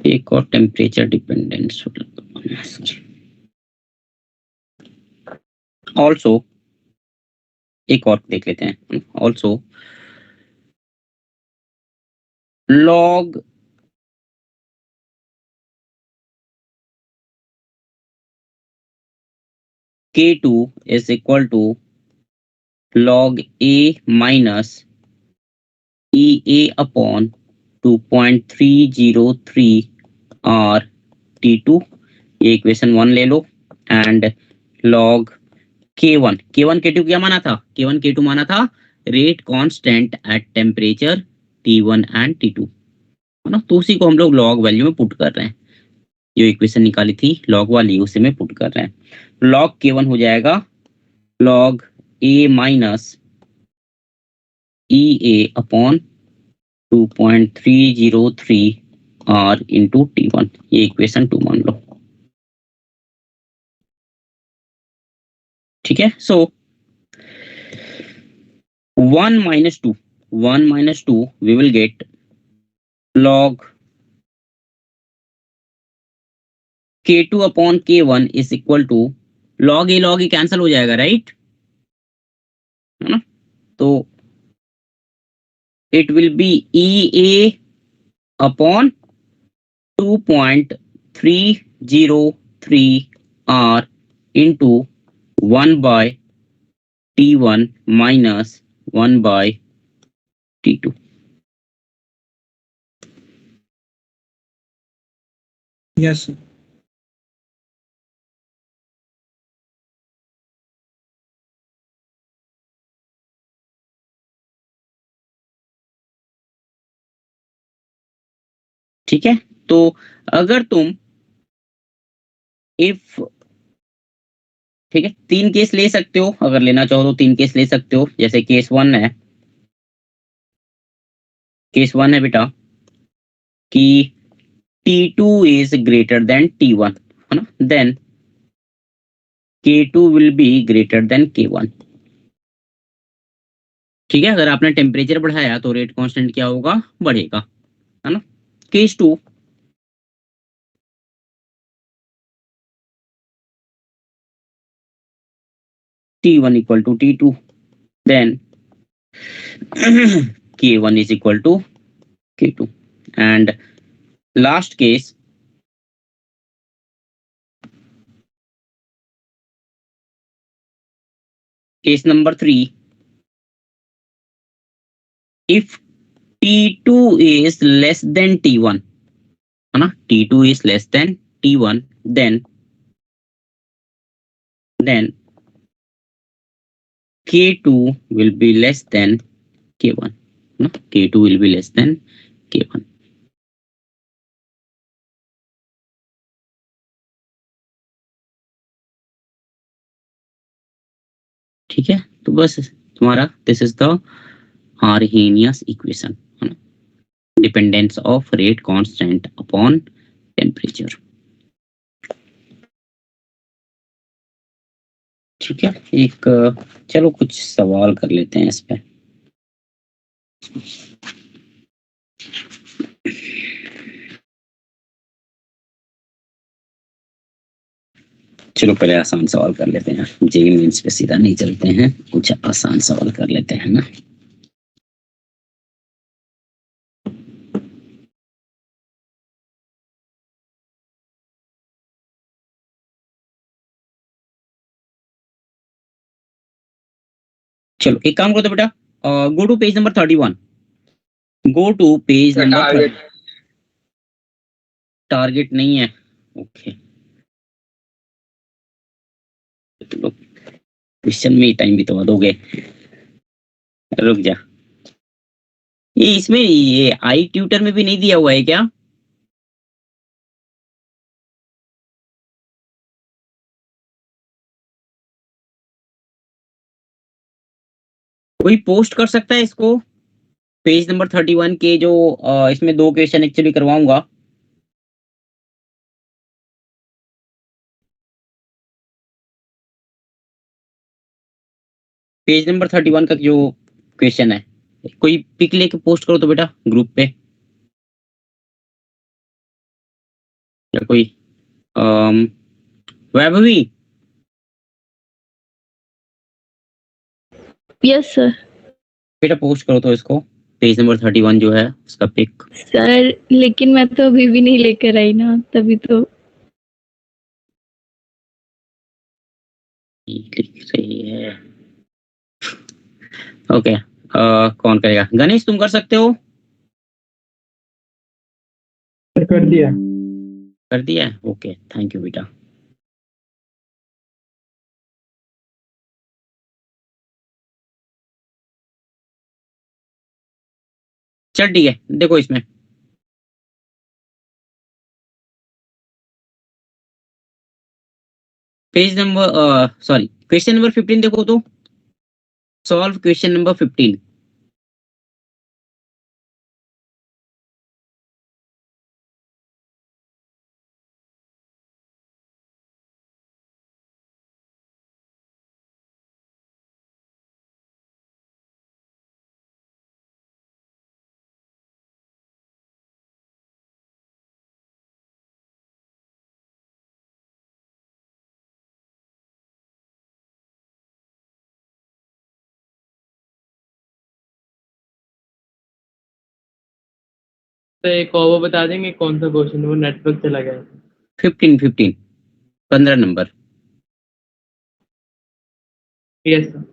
एक और टेम्परेचर डिपेंडेंस ऑल्सो, एक और देख लेते हैं। Also log K2 is equal to log A minus EA upon 2.303 R T2, ये इक्वेशन 1 ले लो, एंड log K1 K2 क्या माना था? K1 K2 माना था rate constant at temperature T1 and T2, है ना, तो उसी को हम लोग लॉग वैल्यू में पुट कर रहे हैं। जो इक्वेशन निकाली थी लॉग वाली, उसे में पुट कर रहे हैं। लॉग K1 हो जाएगा log A minus EA upon 2.303 R into T1, ये इक्वेशन 2 मान लो। ठीक है, सो 1 minus 2 we will get log K2 upon K1 is equal to log A cancel हो जाएगा, राइट, है ना, तो it will be EA upon 2.303 R into 1 by T1 minus 1 by T2. Yes, sir. ठीक है, तो अगर तुम इफ, ठीक है, 3 केस ले सकते हो, अगर लेना चाहो तो 3 केस ले सकते हो। जैसे केस 1 है, बेटा कि T2 is greater than T1, है ना, then K2 will be greater than K1। ठीक है, अगर आपने टेम्परेचर बढ़ाया तो रेट कांस्टेंट क्या होगा? बढ़ेगा, है ना। Case 2, T1 equal to T2, then K1 is equal to K2, and last case, case number 3, if T2 is less than T1, है ना, T2 is less than T1, then K2 will be less than K1. No? K2 will be less than K1. ठीक है, तो बस तुम्हारा this is the Arrhenius equation, है ना, dependence of rate constant upon temperature. ठीक है, एक चलो कुछ सवाल कर लेते हैं इस पे। चलो पहले आसान सवाल कर लेते हैं, जेईई मेंस पे सीधा नहीं चलते हैं, कुछ आसान सवाल कर लेते हैं ना। चलो एक काम करो तो बेटा, go to page number 31। Go to page number, target नहीं है, ओके, चलो क्वेश्चन में ही टाइम भी तो दोगे, रुक जा। ये इसमें ये आई ट्यूटर में भी नहीं दिया हुआ है क्या? कोई पोस्ट कर सकता है इसको, पेज नंबर 31 के जो इसमें 2 क्वेश्चन एक्चुअली करवाऊंगा। पेज नंबर 31 का जो क्वेश्चन है, कोई पिक लेके पोस्ट करो तो बेटा ग्रुप पे, या कोई वैभवी। Yes sir. बेटा पोस्ट करो तो इसको, पेज नंबर 31 जो है उसका पिक। सर लेकिन मैं तो अभी भी नहीं लेकर आई ना, तभी तो। लिख रही है, ओके, कौन करेगा? गणेश तुम कर सकते हो? कर दिया। कर दिया है, ओके, थैंक यू बेटा। चल ठीक है, देखो इसमें page number sorry question number 15 देखो तो, सॉल्व क्वेश्चन नंबर 15। तो एक और वो बता देंगे कौन सा क्वेश्चन वो नेटवर्क चला गया है। 15 नंबर। Yes sir.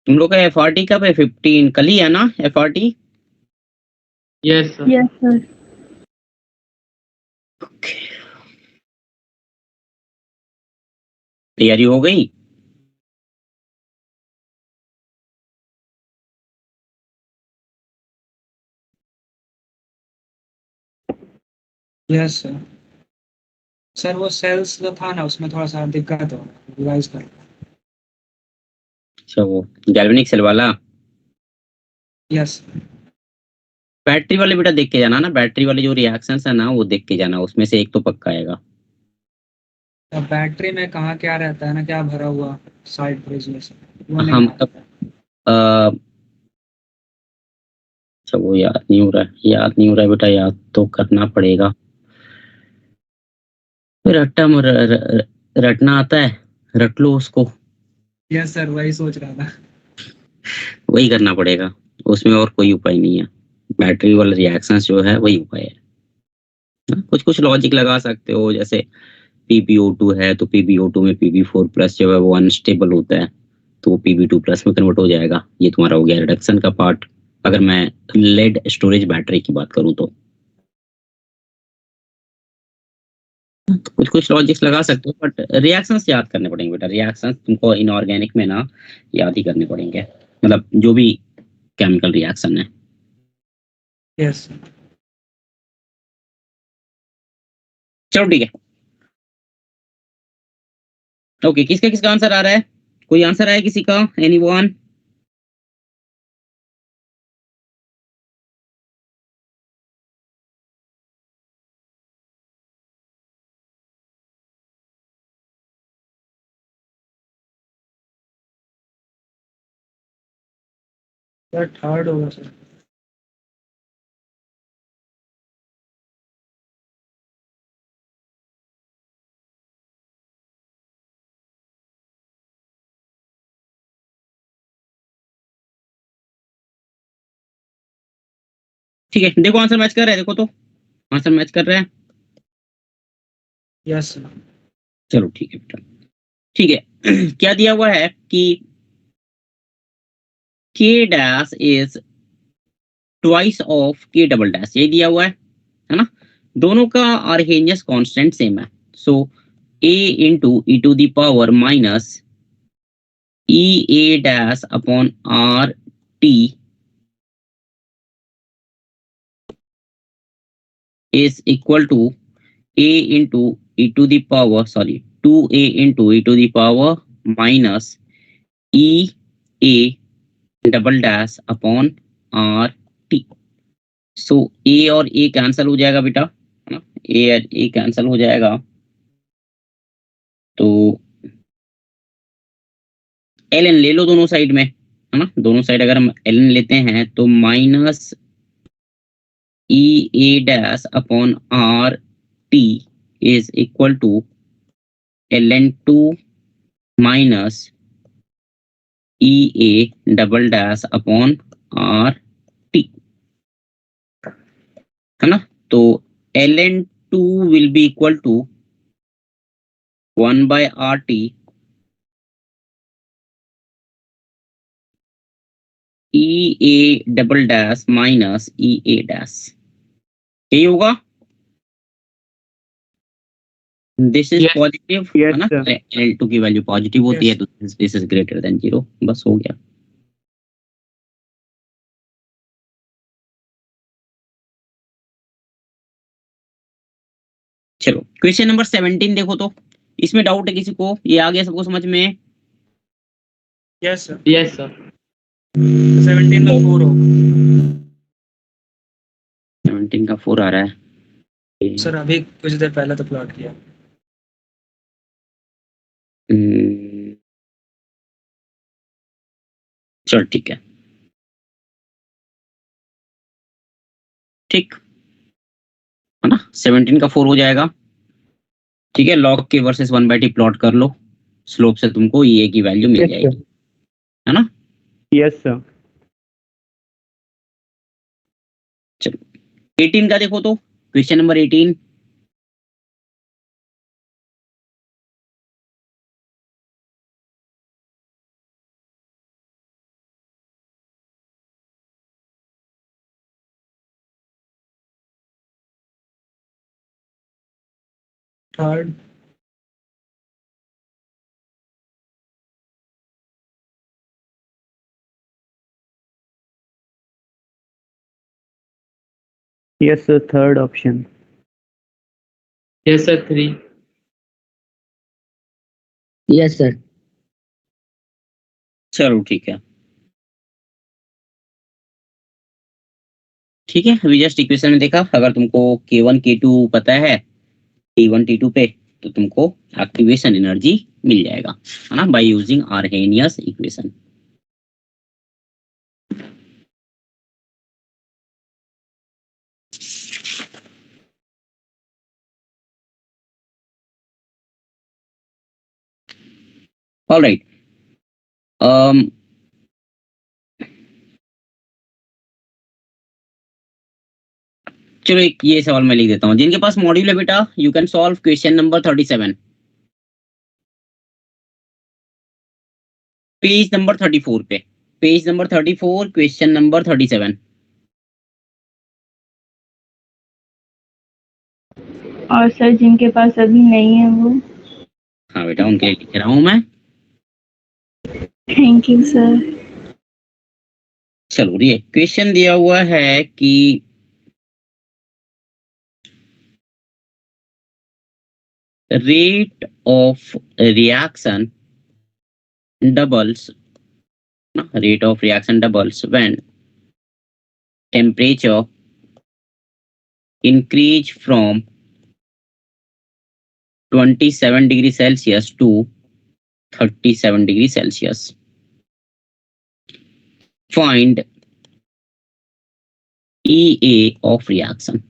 तुम लोग का FRT कब है? 15 कल ही है ना FRT? Yes sir. Yes sir. तैयारी हो गई? Yes sir. सर वो सेल्स जो था ना उसमें थोड़ा सा दिक्कत हो रिवाइज कर। अच्छा, वो गैल्वेनिक सेल वाला। यस। बैटरी वाले बेटा देख के जाना ना, बैटरी वाले जो रिएक्शंस है ना वो देख के जाना, उसमें से एक तो पक्का आएगा। अब बैटरी में कहाँ क्या रहता है ना, क्या भरा हुआ साइड ब्रिज में से वो नहीं हम आता। अच्छा वो याद नहीं हो रहा है, याद नहीं हो रहा है बेटा, याद तो करना पड़ेगा। रट्टा रटना आता है, रट लो उसको, यस सर वही सोच रहा था। वही करना पड़ेगा, उसमें और कोई उपाय नहीं है। बैटरी वाला रिएक्शंस जो है वही हुआ है। कुछ कुछ लॉजिक लगा सकते हो, जैसे PbO2 है तो PbO2 में Pb4 प्लस जो है वो अनस्टेबल होता है, तो Pb2 प्लस में कन्वर्ट हो जाएगा। ये तुम्हारा हो गया रिडक्शन का पार्ट, अगर मैं लेड स्टोरेज बैटरी की बात करूं तो। कुछ कुछ लॉजिक्स लगा सकते हो, बट रिएक्शंस याद करने पड़ेंगे बेटा। रिएक्शंस तुमको इनऑर्गेनिक में ना याद ही करने पड़ेंगे, मतलब जो भी केमिकल रिएक्शन है। यस चलो ठीक है, ओके। किसका किसका आंसर आ रहा है? कोई आंसर आया किसी का? एनीवन? सर, थर्ड होगा सर। ठीक है, देखो आंसर मैच कर रहा है, देखो तो आंसर मैच कर रहा है। Yes sir. चलो ठीक है बेटा, ठीक है। क्या दिया हुआ है कि K dash is twice of K double dash, यही दिया हुआ है ना? दोनों का आर्हेनियस कांस्टेंट सेम है, so A into e to the power minus EA dash upon RT is equal to A into e to the power, sorry, 2A into e to the power minus EA double dash upon RT। So A और A कैंसल हो जाएगा बेटा, है ना? A और A कैंसल हो जाएगा, तो ln ले लो दोनों साइड में, है ना? दोनों साइड अगर हम ln लेते हैं तो minus EA dash upon RT is equal to ln2 minus EA double dash upon RT, है ना? तो ln2 will be equal to 1 by RT EA double dash minus EA dash, यही होगा। This is Yes. Positive, Yes, है ना? sir. L2 की वैल्यू पॉजिटिव होती है Yes. तो दिस इज ग्रेटर देन 0, बस हो गया। चलो क्वेश्चन नंबर 17 देखो तो, इसमें डाउट है किसी को? ये आ गया सबको समझ में? Yes sir. Yes, sir. 17 का 4 हो। 17 का 4 आ रहा है। सर अभी कुछ देर पहले तो प्लॉट किया। हम्म, चल ठीक है, ठीक है ना? 17 का 4 हो जाएगा, ठीक है। लॉग के वर्सेस 1/t प्लॉट कर लो, स्लोप से तुमको ये की वैल्यू मिल Yes, जाएगी, sir. है ना? Yes, sir. चलो 18 का देखो तो, question number 18। Third. Yes, sir. Third option. Yes, sir. 3. Yes, sir. चलो ठीक है, ठीक है। अभी जस्ट इक्वेशन में देखा, अगर तुमको K1 K2 पता है T1 T2 पे, तो तुमको एक्टिवेशन एनर्जी मिल जाएगा, है ना, by using Arrhenius equation. Alright, चलो एक ये सवाल मैं लिख देता हूँ। जिनके पास मॉड्यूल है बेटा, you can solve question number 37, page number 34 पे, पेज नंबर 34, क्वेश्चन नंबर 37। और सर जिनके पास अभी नहीं है वो, हाँ बेटा, उनके लिए लिख रहा हूँ मैं। Thank you sir. चलो ये क्वेश्चन दिया हुआ है कि rate of reaction doubles, rate of reaction doubles when temperature increase from 27 degree Celsius to 37 degree Celsius. Find EA of reaction.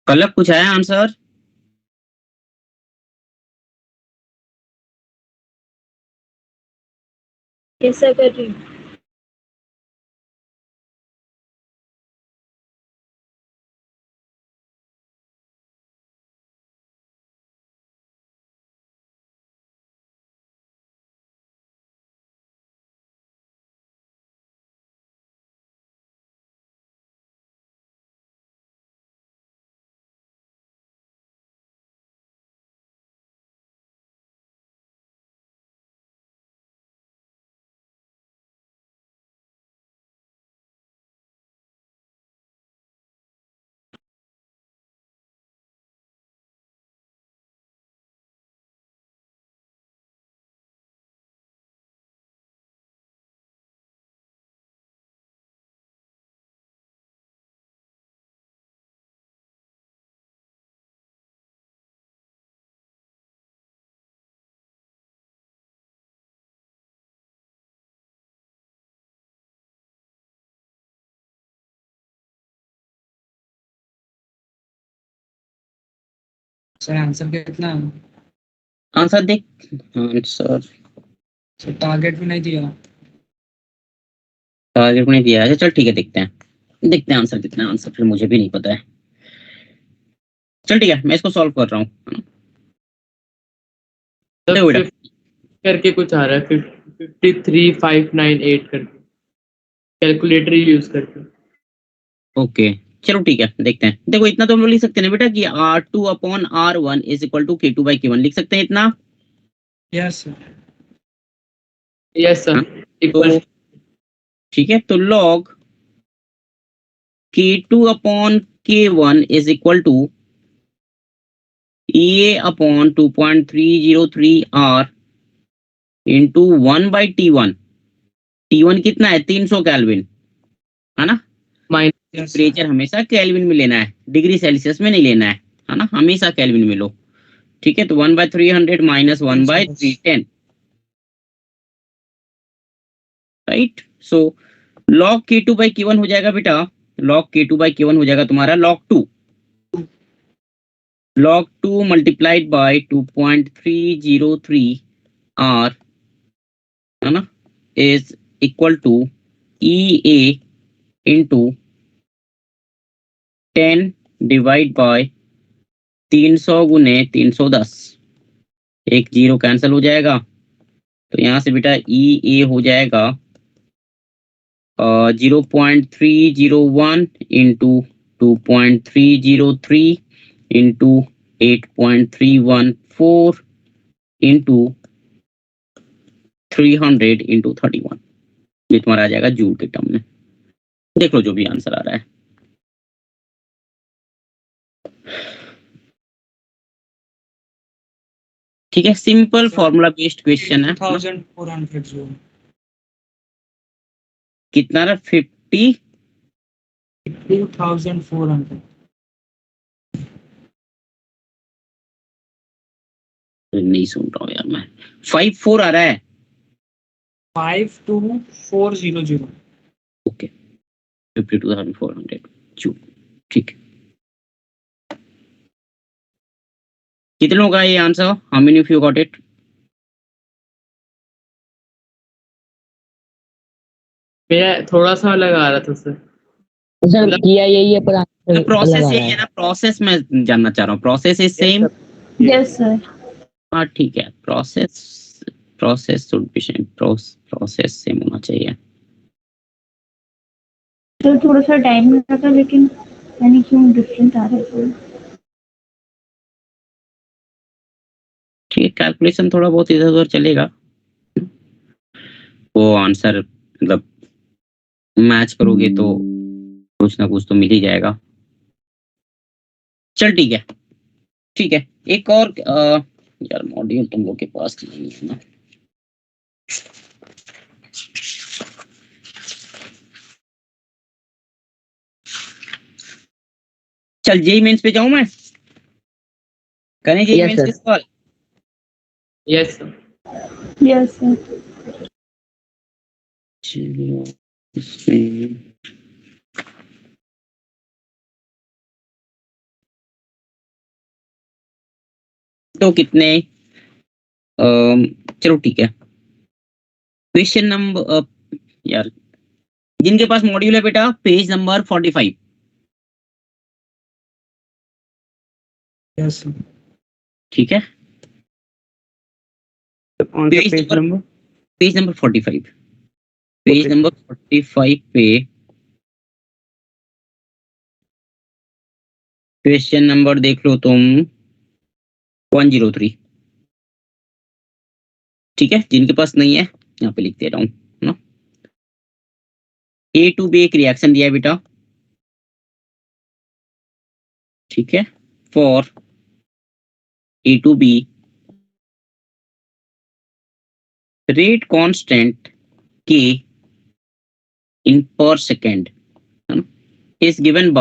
कल कुछ आया आंसर? कैसा कर रही हूँ? सर आंसर कितना है? आंसर देख, आंसर सर टारगेट भी नहीं दिया। टारगेट नहीं दिया है। चल ठीक है, देखते हैं आंसर कितना है। आंसर फिर मुझे भी नहीं पता है। चल ठीक है, मैं इसको सॉल्व कर रहा हूँ। देखो बेटा, करके कुछ आ रहा है 53598 करके, कैलकुलेटर यूज करके। ओके चलो ठीक है, देखते हैं। देखो इतना तो हम लोग लिख सकते हैं ना बेटा कि R2/R1 is equal to K2/K1, लिख सकते हैं इतना। Yes sir. Yes sir, equal. ठीक है, तो log K2/K1 is equal to EA/2.303R into 1/T1। T1 कितना है? 300 केल्विन, है ना? टेम्परेचर हमेशा केल्विन में लेना है, डिग्री सेल्सियस में नहीं लेना है ना, हमेशा केल्विन में लो। ठीक है, तो 1/300 माइनस 1/310, राइट। सो log K2/K1 हो जाएगा बेटा, log K2/K1 हो जाएगा तुम्हारा log 2 मल्टीप्लाइड बाय 2.303 R, है ना, is equal to EA into 10 divide by 300 गुने 310, एक जीरो कैंसिल हो जाएगा, तो यहाँ से बेटा EA हो जाएगा 0.301 इंटू 2.303 इंटू 8.314 इंटू 300 इंटू 31, ये तुम्हारा आ जाएगा जूल के टर्म में। देख लो जो भी आंसर आ रहा है। ठीक है, सिंपल फॉर्मूला बेस्ड क्वेश्चन है। 2400 जूल। कितना रहा? 50 2400। नहीं सुन रहा हूँ यार मैं, 54 आ रहा है। 52400। Okay, 52,400 joule. ठीक है, कितने लोग का ये answer? How many of you got it? मेरा थोड़ा सा अलग आ रहा था सर। सर किया यही है पर आंसर अलग प्रोसेस आ रहा यही है है। ना, प्रोसेस में जानना चाह रहा हूँ, process is same. Yes sir. हाँ ठीक है, process process should be same, process same होना चाहिए। तो थोड़ा सा टाइम लगा लेकिन यानी क्यों डिफरेंट आ रहा है सर? ठीक है, कैलकुलेशन थोड़ा बहुत इधर उधर चलेगा, वो आंसर मतलब मैच करोगे तो कुछ ना कुछ तो मिल ही जाएगा। चल ठीक है, ठीक है, एक और यार मॉड्यूल तुम लोग के पास नहीं है ना। चल जेई मेंस पे जाऊं मैं, करें जेई यस मेंस के सर। सवाल? Yes sir. Yes sir. चलिए, इसमें तो कितने चलो ठीक है, क्वेश्चन नंबर यार जिनके पास मॉड्यूल है बेटा, पेज नंबर 45। यस। ठीक है, कौन सा page page number number? Page number 45, page Okay. Number 45 पे क्वेश्चन नंबर देख लो तुम 103। ठीक है, जिनके पास नहीं है यहाँ पे लिख दे रहा हूँ ना। A to B एक रिएक्शन दिया है बेटा, ठीक है, for A to B rate constant K in per second is given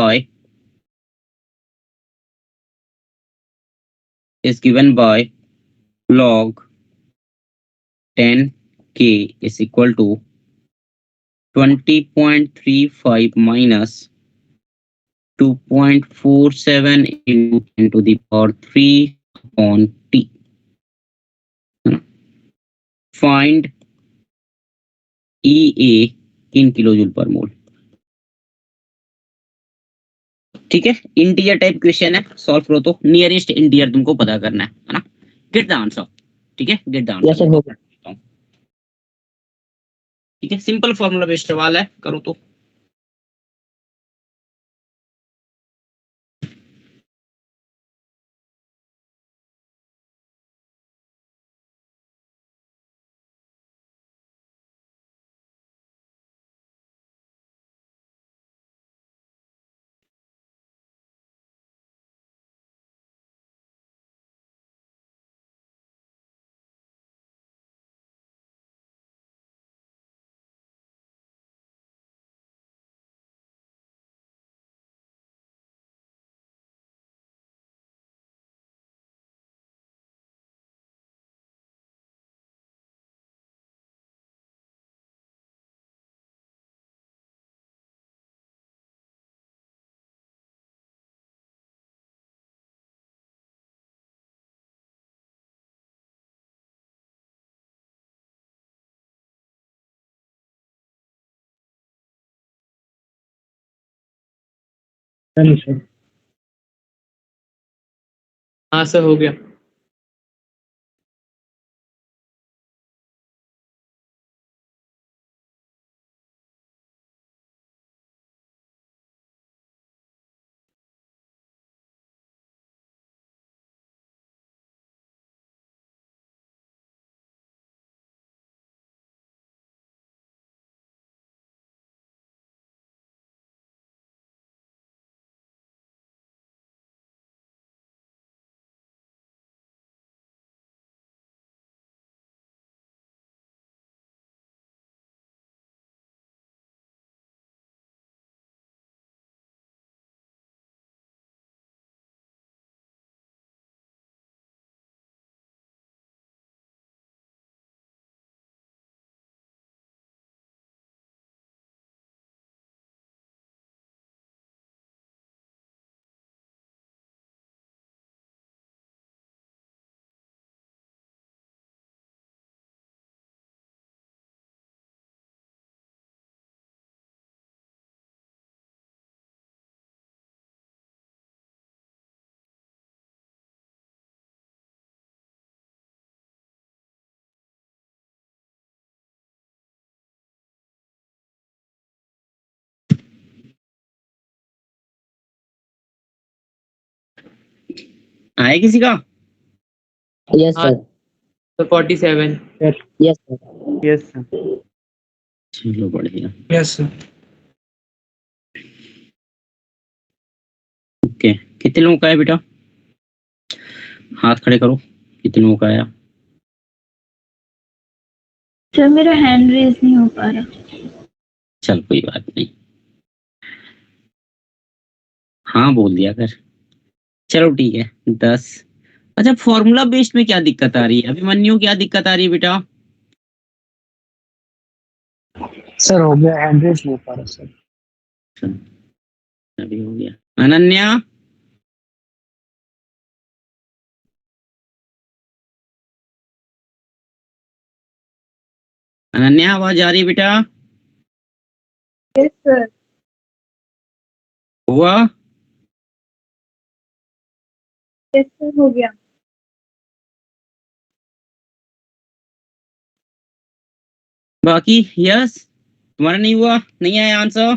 by log 10K is equal to 20.35 minus 2.47 into 10 to the power 3 upon T. Find EA in kilojoule पर मोल। ठीक है, इंटीजर टाइप क्वेश्चन है, सॉल्व करो तो नियरेस्ट इंटीजर तुमको पता करना है ना, गेट द आंसर। ठीक है, गेट द यस सर हो आंसर। ठीक है, सिंपल फॉर्मूला बेस्ड सवाल है, करो तो। नहीं सर। हाँ सर हो गया। आए किसी का? यस हाँ सर। तो 47। Yes sir. Yes sir. चलो बढ़िया। Yes sir. ओके, कितने लोगों का है बेटा? हाथ खड़े करो, कितने लोगों का आया? सर मेरा हैंड रेज नहीं हो पा रहा। चल कोई बात नहीं, हाँ बोल दिया कर। चलो ठीक है 10। अच्छा, फॉर्मूला बेस्ड में क्या दिक्कत आ रही है अभिमन्यु? क्या दिक्कत आ रही है बेटा? सर हो गया, हैंड रेज नहीं हो पा रहा सर। अभी हो गया। अनन्या, अनन्या आवाज आ रही है बेटा? Yes sir. हुआ? यस सर हो गया। बाकी यस, तुम्हारा नहीं हुआ? नहीं आया आंसर?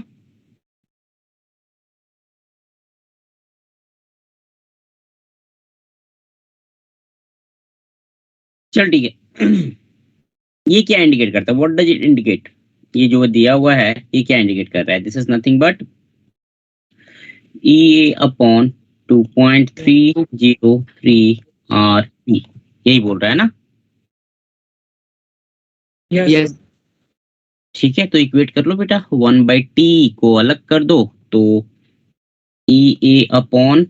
चल ठीक है। ये क्या इंडिकेट करता है? What does it indicate? ये जो दिया हुआ है ये क्या इंडिकेट कर रहा है? This is nothing but E upon 2.303 R E, यही बोल रहा है ना? यस। ठीक है, तो इक्वेट कर लो बेटा। 1/t को अलग कर दो तो E A upon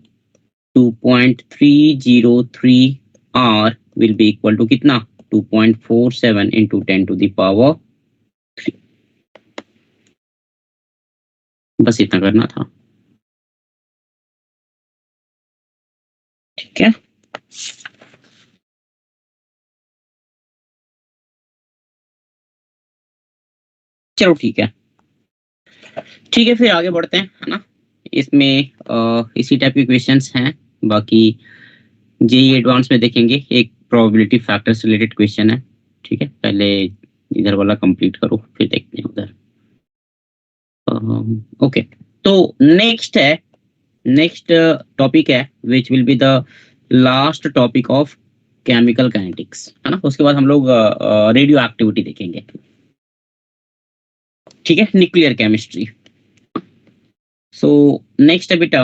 2.303 R will be equal to कितना? 2.47 इंटू 10⁻3। बस इतना करना था। ठीक है, चलो ठीक है। ठीक है, फिर आगे बढ़ते हैं, है ना? इसमें इसी टाइप के क्वेश्चंस हैं। बाकी जेई एडवांस में देखेंगे, एक प्रोबेबिलिटी फैक्टर से रिलेटेड क्वेश्चन है। ठीक है, पहले इधर वाला कंप्लीट करो फिर देखते हैं उधर। ओके, तो नेक्स्ट टॉपिक है which will be the last topic of chemical kinetics, है ना? उसके बाद हम लोग रेडियो एक्टिविटी देखेंगे। ठीक है, न्यूक्लियर केमिस्ट्री। सो नेक्स्ट है बेटा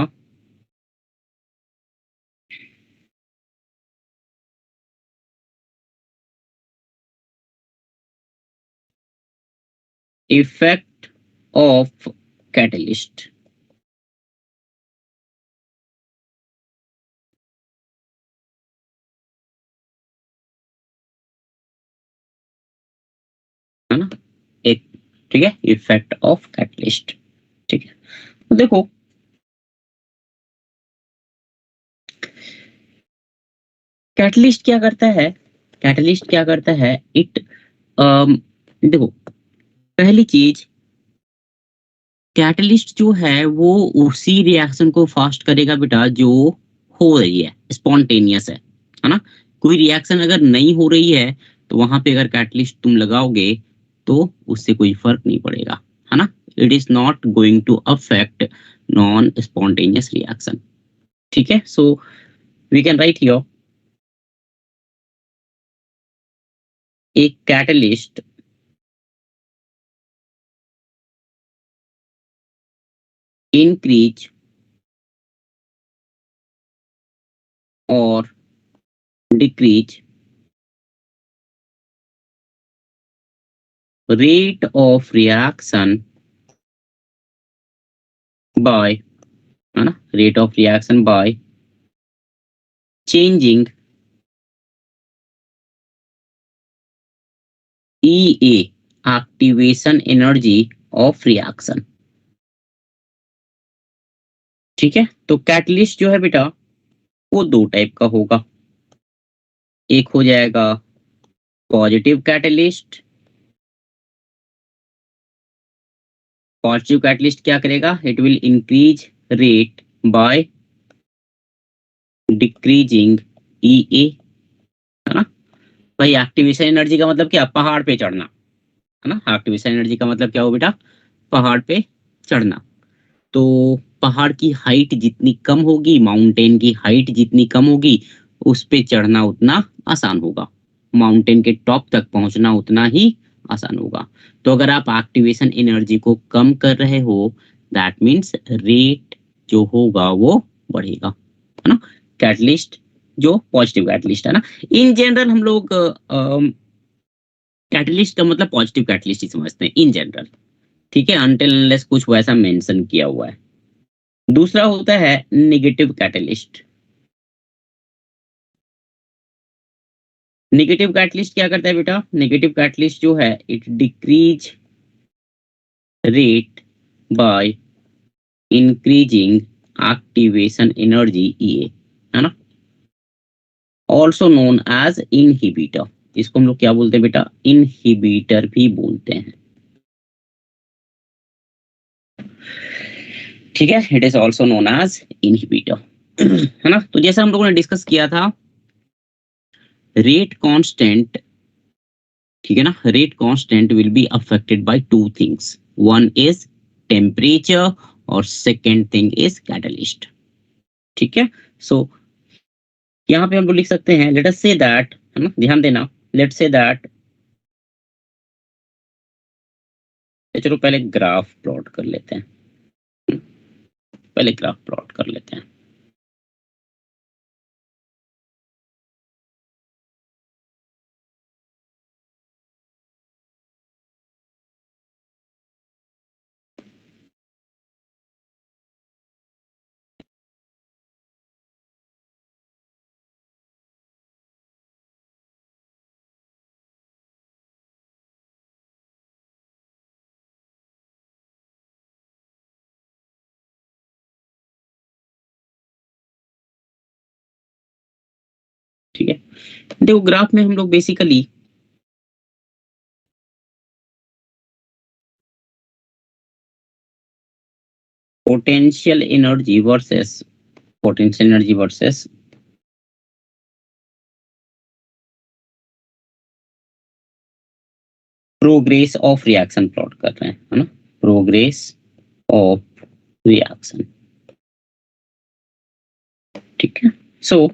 इफेक्ट ऑफ कैटलिस्ट। है ना? एक, ठीक है, इफेक्ट ऑफ कैटलिस्ट। ठीक है, तो देखो कैटलिस्ट क्या करता है? कैटलिस्ट क्या करता है? इट देखो, पहली चीज कैटलिस्ट जो है वो उसी रिएक्शन को फास्ट करेगा बेटा जो हो रही है, स्पॉन्टेनियस है ना। कोई रिएक्शन अगर नहीं हो रही है तो वहां पे अगर कैटलिस्ट तुम लगाओगे तो उससे कोई फर्क नहीं पड़ेगा, है ना। It is not going to affect non spontaneous reaction. ठीक है, so we can write here a catalyst increase or decrease rate of reaction by, है ना, rate of reaction by changing EA, activation energy of reaction। ठीक है, तो कैटलिस्ट जो है बेटा वो दो टाइप का होगा। एक हो जाएगा पॉजिटिव कैटलिस्ट। पॉजिटिव कैटलिस्ट क्या करेगा, it will increase rate by decreasing EA, है ना। भाई एक्टिवेशन एनर्जी का मतलब क्या, पहाड़ पे चढ़ना, है ना। एक्टिवेशन एनर्जी का मतलब क्या हो बेटा, पहाड़ पे चढ़ना। तो पहाड़ की हाइट जितनी कम होगी, माउंटेन की हाइट जितनी कम होगी, उस पे चढ़ना उतना आसान होगा, माउंटेन के टॉप तक पहुंचना उतना ही आसान होगा। तो अगर आप एक्टिवेशन एनर्जी को कम कर रहे हो, दैट मीन्स रेट जो होगा वो बढ़ेगा, है ना। कैटलिस्ट जो पॉजिटिव कैटलिस्ट है ना, इन जनरल हम लोग कैटलिस्ट का मतलब पॉजिटिव कैटलिस्ट ही समझते हैं इन जनरल। ठीक है, अनटिल अनलेस कुछ वैसा मेंशन किया हुआ है। दूसरा होता है नेगेटिव कैटलिस्ट। नेगेटिव कैटलिस्ट क्या करता है बेटा, नेगेटिव कैटलिस्ट जो है it decrease rate by increasing activation energy EA, है ना, ऑल्सो नोन एज इनहिबिटर। इसको हम लोग क्या बोलते हैं बेटा, इनहिबिटर भी बोलते हैं। ठीक है, it is also known as inhibitor, है ना। तो जैसा हम लोगों ने डिस्कस किया था, रेट कांस्टेंट, ठीक है ना, rate constant will be affected by two things, one is temperature और सेकेंड थिंग इज कैटलिस्ट। ठीक है, सो यहाँ पे हम लोग लिख सकते हैं, लेट अस से दैट, है ना, ध्यान देना, लेट्स से दैट, चलो पहले ग्राफ प्लॉट कर लेते हैं, पहले ग्राफ प्लॉट कर लेते हैं। ठीक है, देखो ग्राफ में हम लोग basically potential energy versus progress of reaction plot कर रहे हैं, है ना, प्रोग्रेस ऑफ रिएक्शन। ठीक है, सो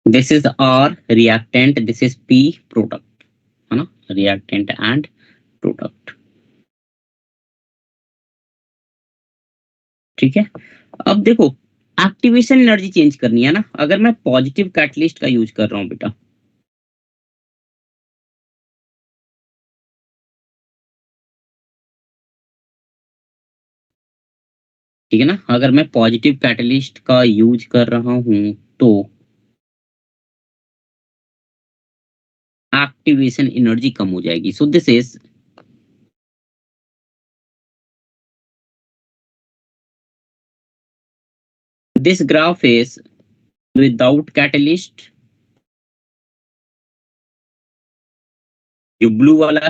this is R reactant, this is P product, है ना, reactant and product। ठीक है, अब देखो एक्टिवेशन एनर्जी चेंज करनी है ना, अगर मैं पॉजिटिव कैटलिस्ट का यूज कर रहा हूं बेटा, ठीक है ना, अगर मैं पॉजिटिव कैटलिस्ट का यूज कर रहा हूं तो एक्टिवेशन एनर्जी कम हो जाएगी। सो this graph is without catalyst. जो ब्लू वाला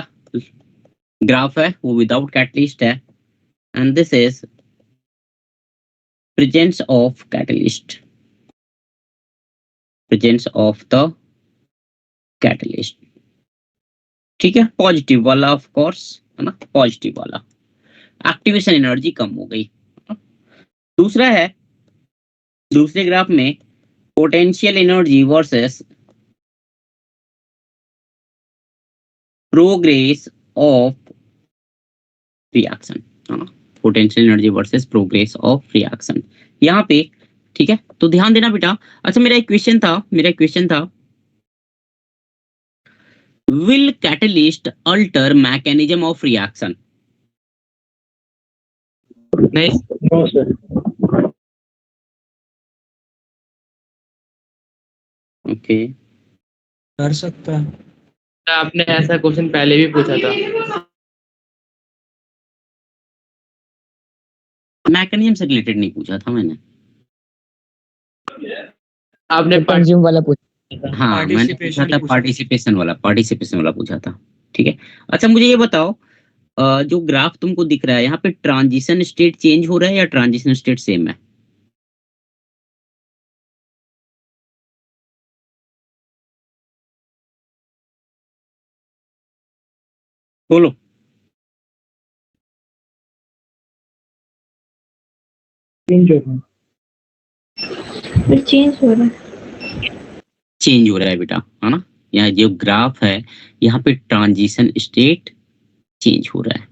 ग्राफ है वो विदाउट कैटलिस्ट है, and this is presence of catalyst, presence of the catalyst. ठीक है, पॉजिटिव वाला ऑफ कोर्स है ना, पॉजिटिव वाला। एक्टिवेशन एनर्जी कम हो गई। दूसरा है, दूसरे ग्राफ में potential energy versus progress of reaction, है ना, potential energy versus progress of reaction यहाँ पे। ठीक है, तो ध्यान देना बेटा। अच्छा, मेरा एक क्वेश्चन था will catalyst alter mechanism of reaction? नहीं, No, sir. ओके, कर सकता है। आपने ऐसा क्वेश्चन पहले भी पूछा था। मैकेनिज्म से रिलेटेड नहीं पूछा था मैंने। आपने कंज्यूम वाला पूछा। हाँ, मैंने पूछा था Participation पार्टिसिपेशन वाला पूछा था। ठीक है, अच्छा मुझे ये बताओ, जो ग्राफ तुमको दिख रहा है यहाँ पे, ट्रांजिशन स्टेट चेंज हो रहा है या ट्रांजिशन स्टेट सेम है? बोलो। चेंज हो रहा है। चेंज हो रहा है। चेंज हो रहा है बेटा, है ना। यहाँ जो ग्राफ है यहाँ पे ट्रांजिशन स्टेट चेंज हो रहा है।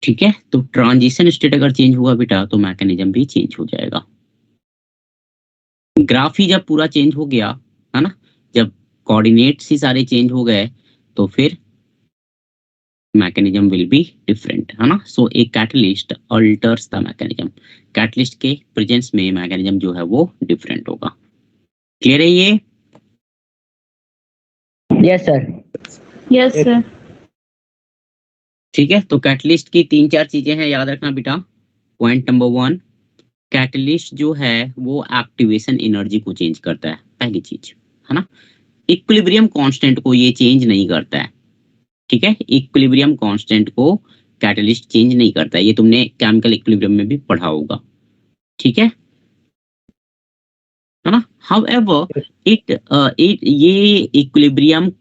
ठीक है, तो ट्रांजिशन स्टेट अगर चेंज हुआ बेटा तो मैकेनिज्म भी चेंज हो जाएगा। ग्राफ ही जब पूरा चेंज हो गया, है ना, जब कोऑर्डिनेट्स ही सारे चेंज हो गए तो फिर मैकेनिज्म विल बी डिफरेंट, है ना। So a catalyst alters the mechanism, catalyst के प्रेजेंस में मैकेनिज्म जो है वो डिफरेंट होगा। क्लियर है ये? Yes sir. Yes sir. ठीक है, तो कैटलिस्ट की 3-4 चीजें हैं, याद रखना बेटा। पॉइंट नंबर 1, कैटलिस्ट जो है वो एक्टिवेशन एनर्जी को चेंज करता है, पहली चीज, है ना। इक्विलिब्रियम कांस्टेंट को ये चेंज नहीं करता है। ठीक है, इक्विलिब्रियम कांस्टेंट को कैटलिस्ट चेंज नहीं करता है, ये तुमने केमिकल इक्विलिब्रियम में भी पढ़ा होगा। ठीक है ना। हाउएवर ये इक्विलिब्रियम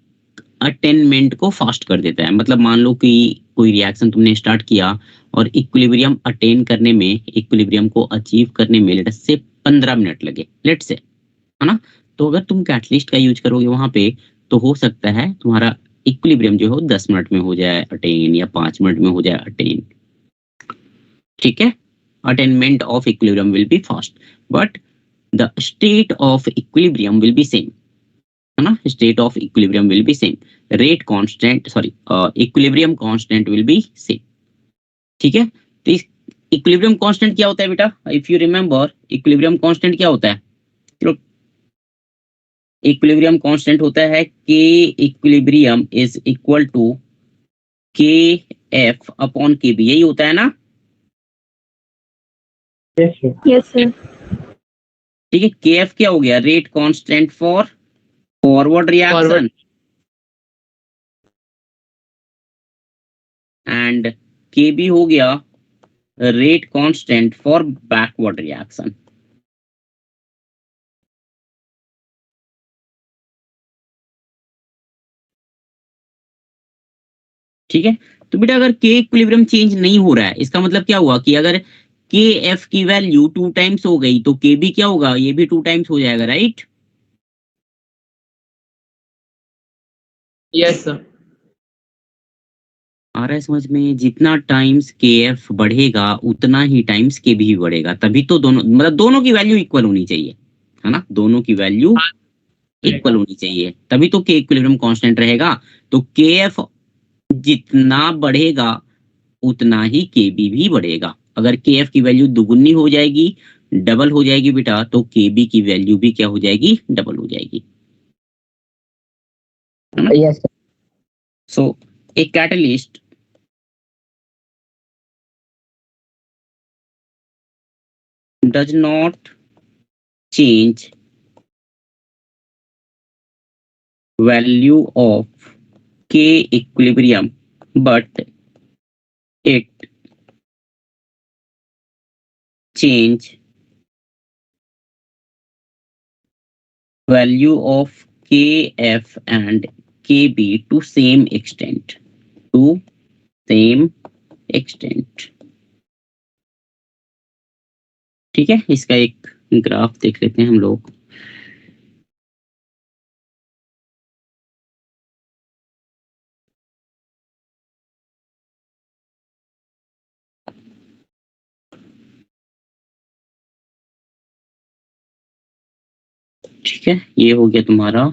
अटेनमेंट को फास्ट कर देता है। मतलब मान लो कि कोई रिएक्शन तुमने स्टार्ट किया और इक्विलिब्रियम अटेन करने में, इक्विलिब्रियम को अचीव करने में लेट से 15 मिनट लगे, लेट से, है ना। तो अगर तुम कैटलिस्ट का यूज करोगे वहां पे तो हो सकता है तुम्हारा इक्विलिब्रियम जो है 10 मिनट में हो जाए अटेन, या 5 मिनट में हो जाए अटेन। ठीक है, attainment of equilibrium will be fast, but the state of equilibrium will be same, है ना। State of equilibrium will be same, rate constant, sorry, equilibrium constant will be same. ठीक है, तो इक्विलिब्रियम कांस्टेंट क्या होता है बेटा? If you remember, equilibrium constant क्या होता है? चलो, इक्विलिब्रियम कांस्टेंट होता है के इक्विलिब्रियम इज इक्वल टू के एफ अपॉन के बी, यही होता है ना। Yes sir. Yes sir. ठीक है, के एफ क्या हो गया? Rate constant for forward reaction, and के बी हो गया rate constant for backward reaction. ठीक है, तो बेटा अगर के इक्विलिब्रियम चेंज नहीं हो रहा है, इसका मतलब क्या हुआ कि अगर के एफ की वैल्यू 2 टाइम्स हो गई तो के बी क्या होगा? ये भी 2 टाइम्स हो जाएगा, राइट? Yes sir. आ रहा है समझ में? जितना टाइम्स के एफ बढ़ेगा उतना ही टाइम्स के बी बढ़ेगा, तभी तो दोनों, मतलब दोनों की वैल्यू इक्वल होनी चाहिए, है ना। दोनों की वैल्यू इक्वल होनी चाहिए, तभी तो के इक्विलिब्रियम कांस्टेंट रहेगा। तो के एफ जितना बढ़ेगा उतना ही के बी भी बढ़ेगा। अगर के एफ की वैल्यू दुगुनी हो जाएगी, डबल हो जाएगी बेटा, तो के बी की वैल्यू भी क्या हो जाएगी? डबल हो जाएगी। Yes sir. So a catalyst does not change value of K equilibrium, but it change value of Kf and Kb to same extent. To same extent. ठीक है, इसका एक ग्राफ देख लेते हैं हम लोग. ठीक है, ये हो गया तुम्हारा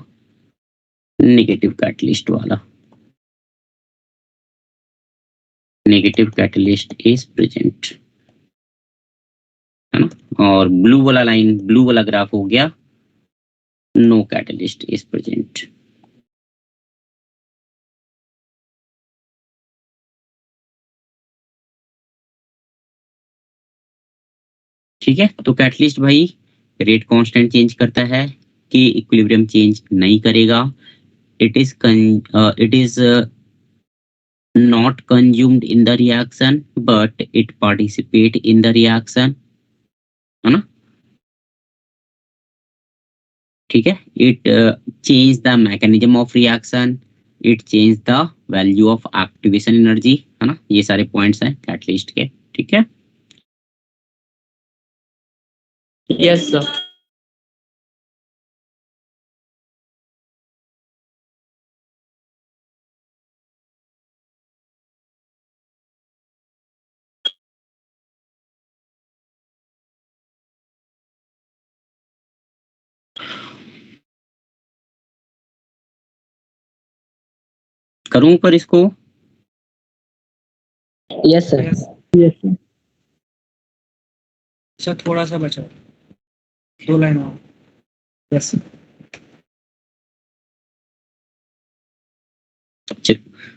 नेगेटिव कैटलिस्ट वाला. नेगेटिव कैटलिस्ट इज प्रेजेंट, है ना. और ब्लू वाला लाइन, ब्लू वाला ग्राफ हो गया नो कैटलिस्ट इज प्रेजेंट. ठीक है, तो कैटलिस्ट भाई रेट कांस्टेंट चेंज करता है, के इक्विलिब्रियम चेंज नहीं करेगा. It is not consumed in the reaction but it participate in the reaction, है ना. ठीक है, it change the mechanism of reaction, it change the value of activation energy, है ना. ये सारे पॉइंट्स हैं कैटलिस्ट के. ठीक है, यस सर. करूं पर इसको. Yes, sir. Yes. Yes, sir. अच्छा थोड़ा सा बचा, 2 लाइन और. Yes.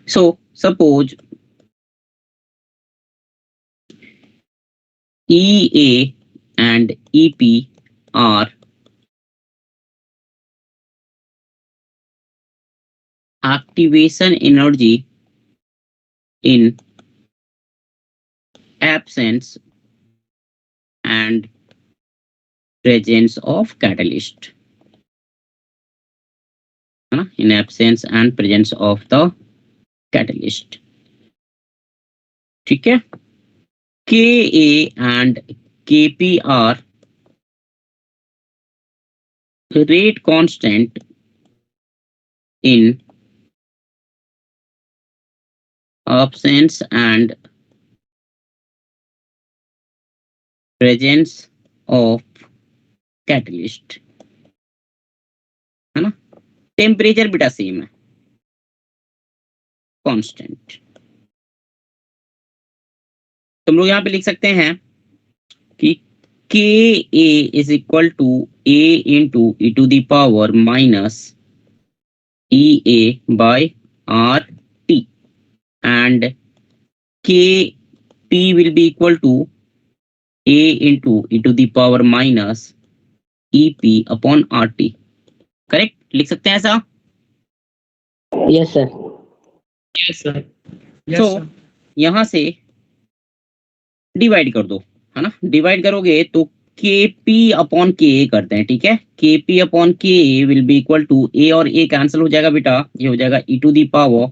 So suppose EA and EP are activation energy in absence and presence of catalyst, है ना. In absence and presence of the catalyst. ठीक है, KA and KP are rate constant in absence and presence of catalyst, है ना. टेम्परेचर बेटा सेम है, कांस्टेंट. तुम लोग यहाँ पे लिख सकते हैं कि K A is equal to A into e to the power minus E A by R T and K P will be equal to A into e to the power minus E P upon R T. Correct लिख सकते हैं ऐसा. Yes, sir. Yes sir. Yes तो सर. यहां से डिवाइड कर दो, है ना. डिवाइड करोगे तो के पी अपॉन के ए करते हैं. ठीक है, के P upon K A will be equal to A और ए कैंसिल हो जाएगा बेटा, ये हो जाएगा e to the power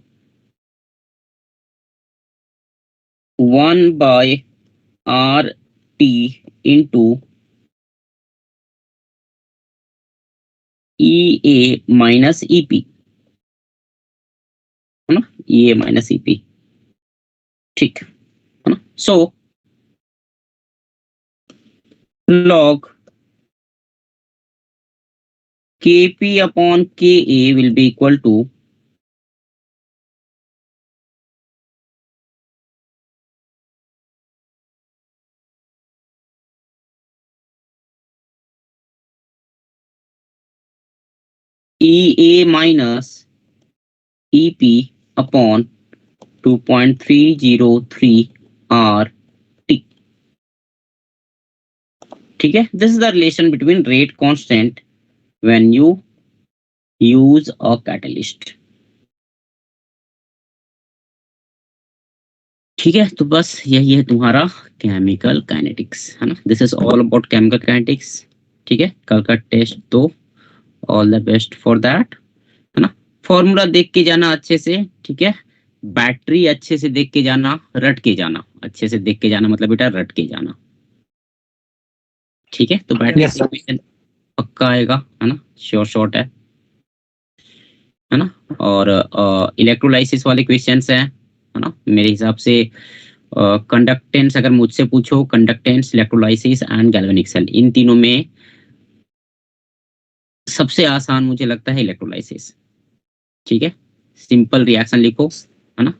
1 by R T into E A minus E P, है ना. E A minus E P. ठीक है ना. सो log Kp upon Ka will be equal to Ea minus Ep upon 2.303 R T. ठीक है, this is the relation between rate constant when you use a catalyst. ठीक है, तो बस यही है तुम्हारा केमिकल काइनेटिक्स, है ना। This is all about chemical kinetics. ठीक है, कल का टेस्ट दो, all the best for that, है ना। फॉर्मूला देख के जाना अच्छे से, ठीक है। बैटरी अच्छे से देख के जाना, रट के जाना, अच्छे से देख के जाना मतलब बेटा रट के जाना। ठीक है, तो बैटरी Yes, sir. इक्वेशन पक्का आएगा, है ना, श्योर शॉर्ट है ना। और इलेक्ट्रोलाइसिस वाले क्वेश्चंस हैं, है ना। मेरे हिसाब से कंडक्टेंस अगर मुझसे पूछो, conductance, electrolysis and galvanic cell, इन तीनों में सबसे आसान मुझे लगता है इलेक्ट्रोलाइसिस। ठीक है, सिंपल रिएक्शन लिखो, है ना,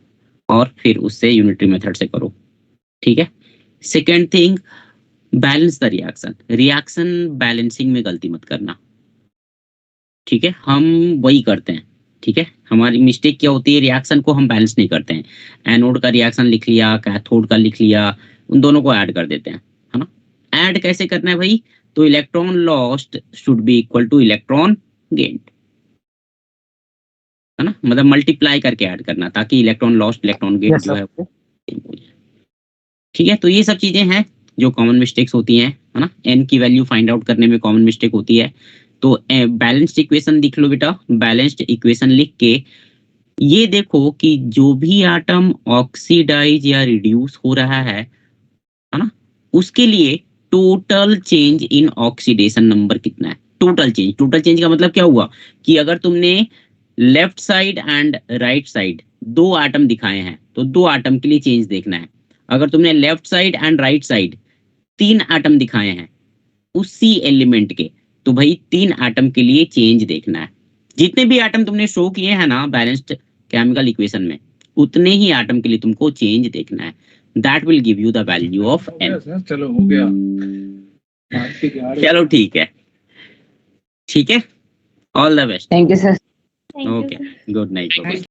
और फिर उससे यूनिटरी मेथड से करो। ठीक है, second thing, balance the reaction. Reaction balancing में गलती मत करना। ठीक है, हम वही करते हैं। ठीक है, हमारी मिस्टेक क्या होती है, रिएक्शन को हम बैलेंस नहीं करते हैं। एनोड का रिएक्शन लिख लिया, कैथोड का लिख लिया, उन दोनों को ऐड कर देते हैं, है ना। ऐड कैसे करना है भाई, तो electron lost should be equal two electron gain, है ना, मतलब मल्टीप्लाई करके ऐड करना, ताकि electron lost electron gain Yes, जो sir. है वो same हो जाए। ठीक है, तो ये सब चीजें हैं जो कॉमन मिस्टेक्स होती हैं, है ना। एन की वैल्यू फाइंड आउट करने में कॉमन मिस्टेक होती है। तो बैलेंस्ड इक्वेशन लिख लो बेटा, बैलेंस्ड इक्वेशन लिख के ये देखो कि जो भी आटम ऑक्सीडाइज या रिड्यूस हो रहा है ना, उसके लिए total change in oxidation number कितना है। टोटल चेंज का मतलब क्या हुआ कि अगर तुमने left side and right side दो आटम दिखाए हैं तो दो आटम के लिए चेंज देखना है। अगर तुमने left side and right side तीन आटम दिखाए हैं उसी एलिमेंट के, तो भाई तीन आटम के लिए चेंज देखना है। जितने भी आटम तुमने शो किए हैं ना बैलेंस्ड केमिकल इक्वेशन में, उतने ही आटम के लिए तुमको चेंज देखना है। That will give you the value of N. चलो हो गया। चलो ठीक है, ठीक है, all the best, thank you sir. Thank you, okay, sir. Good night.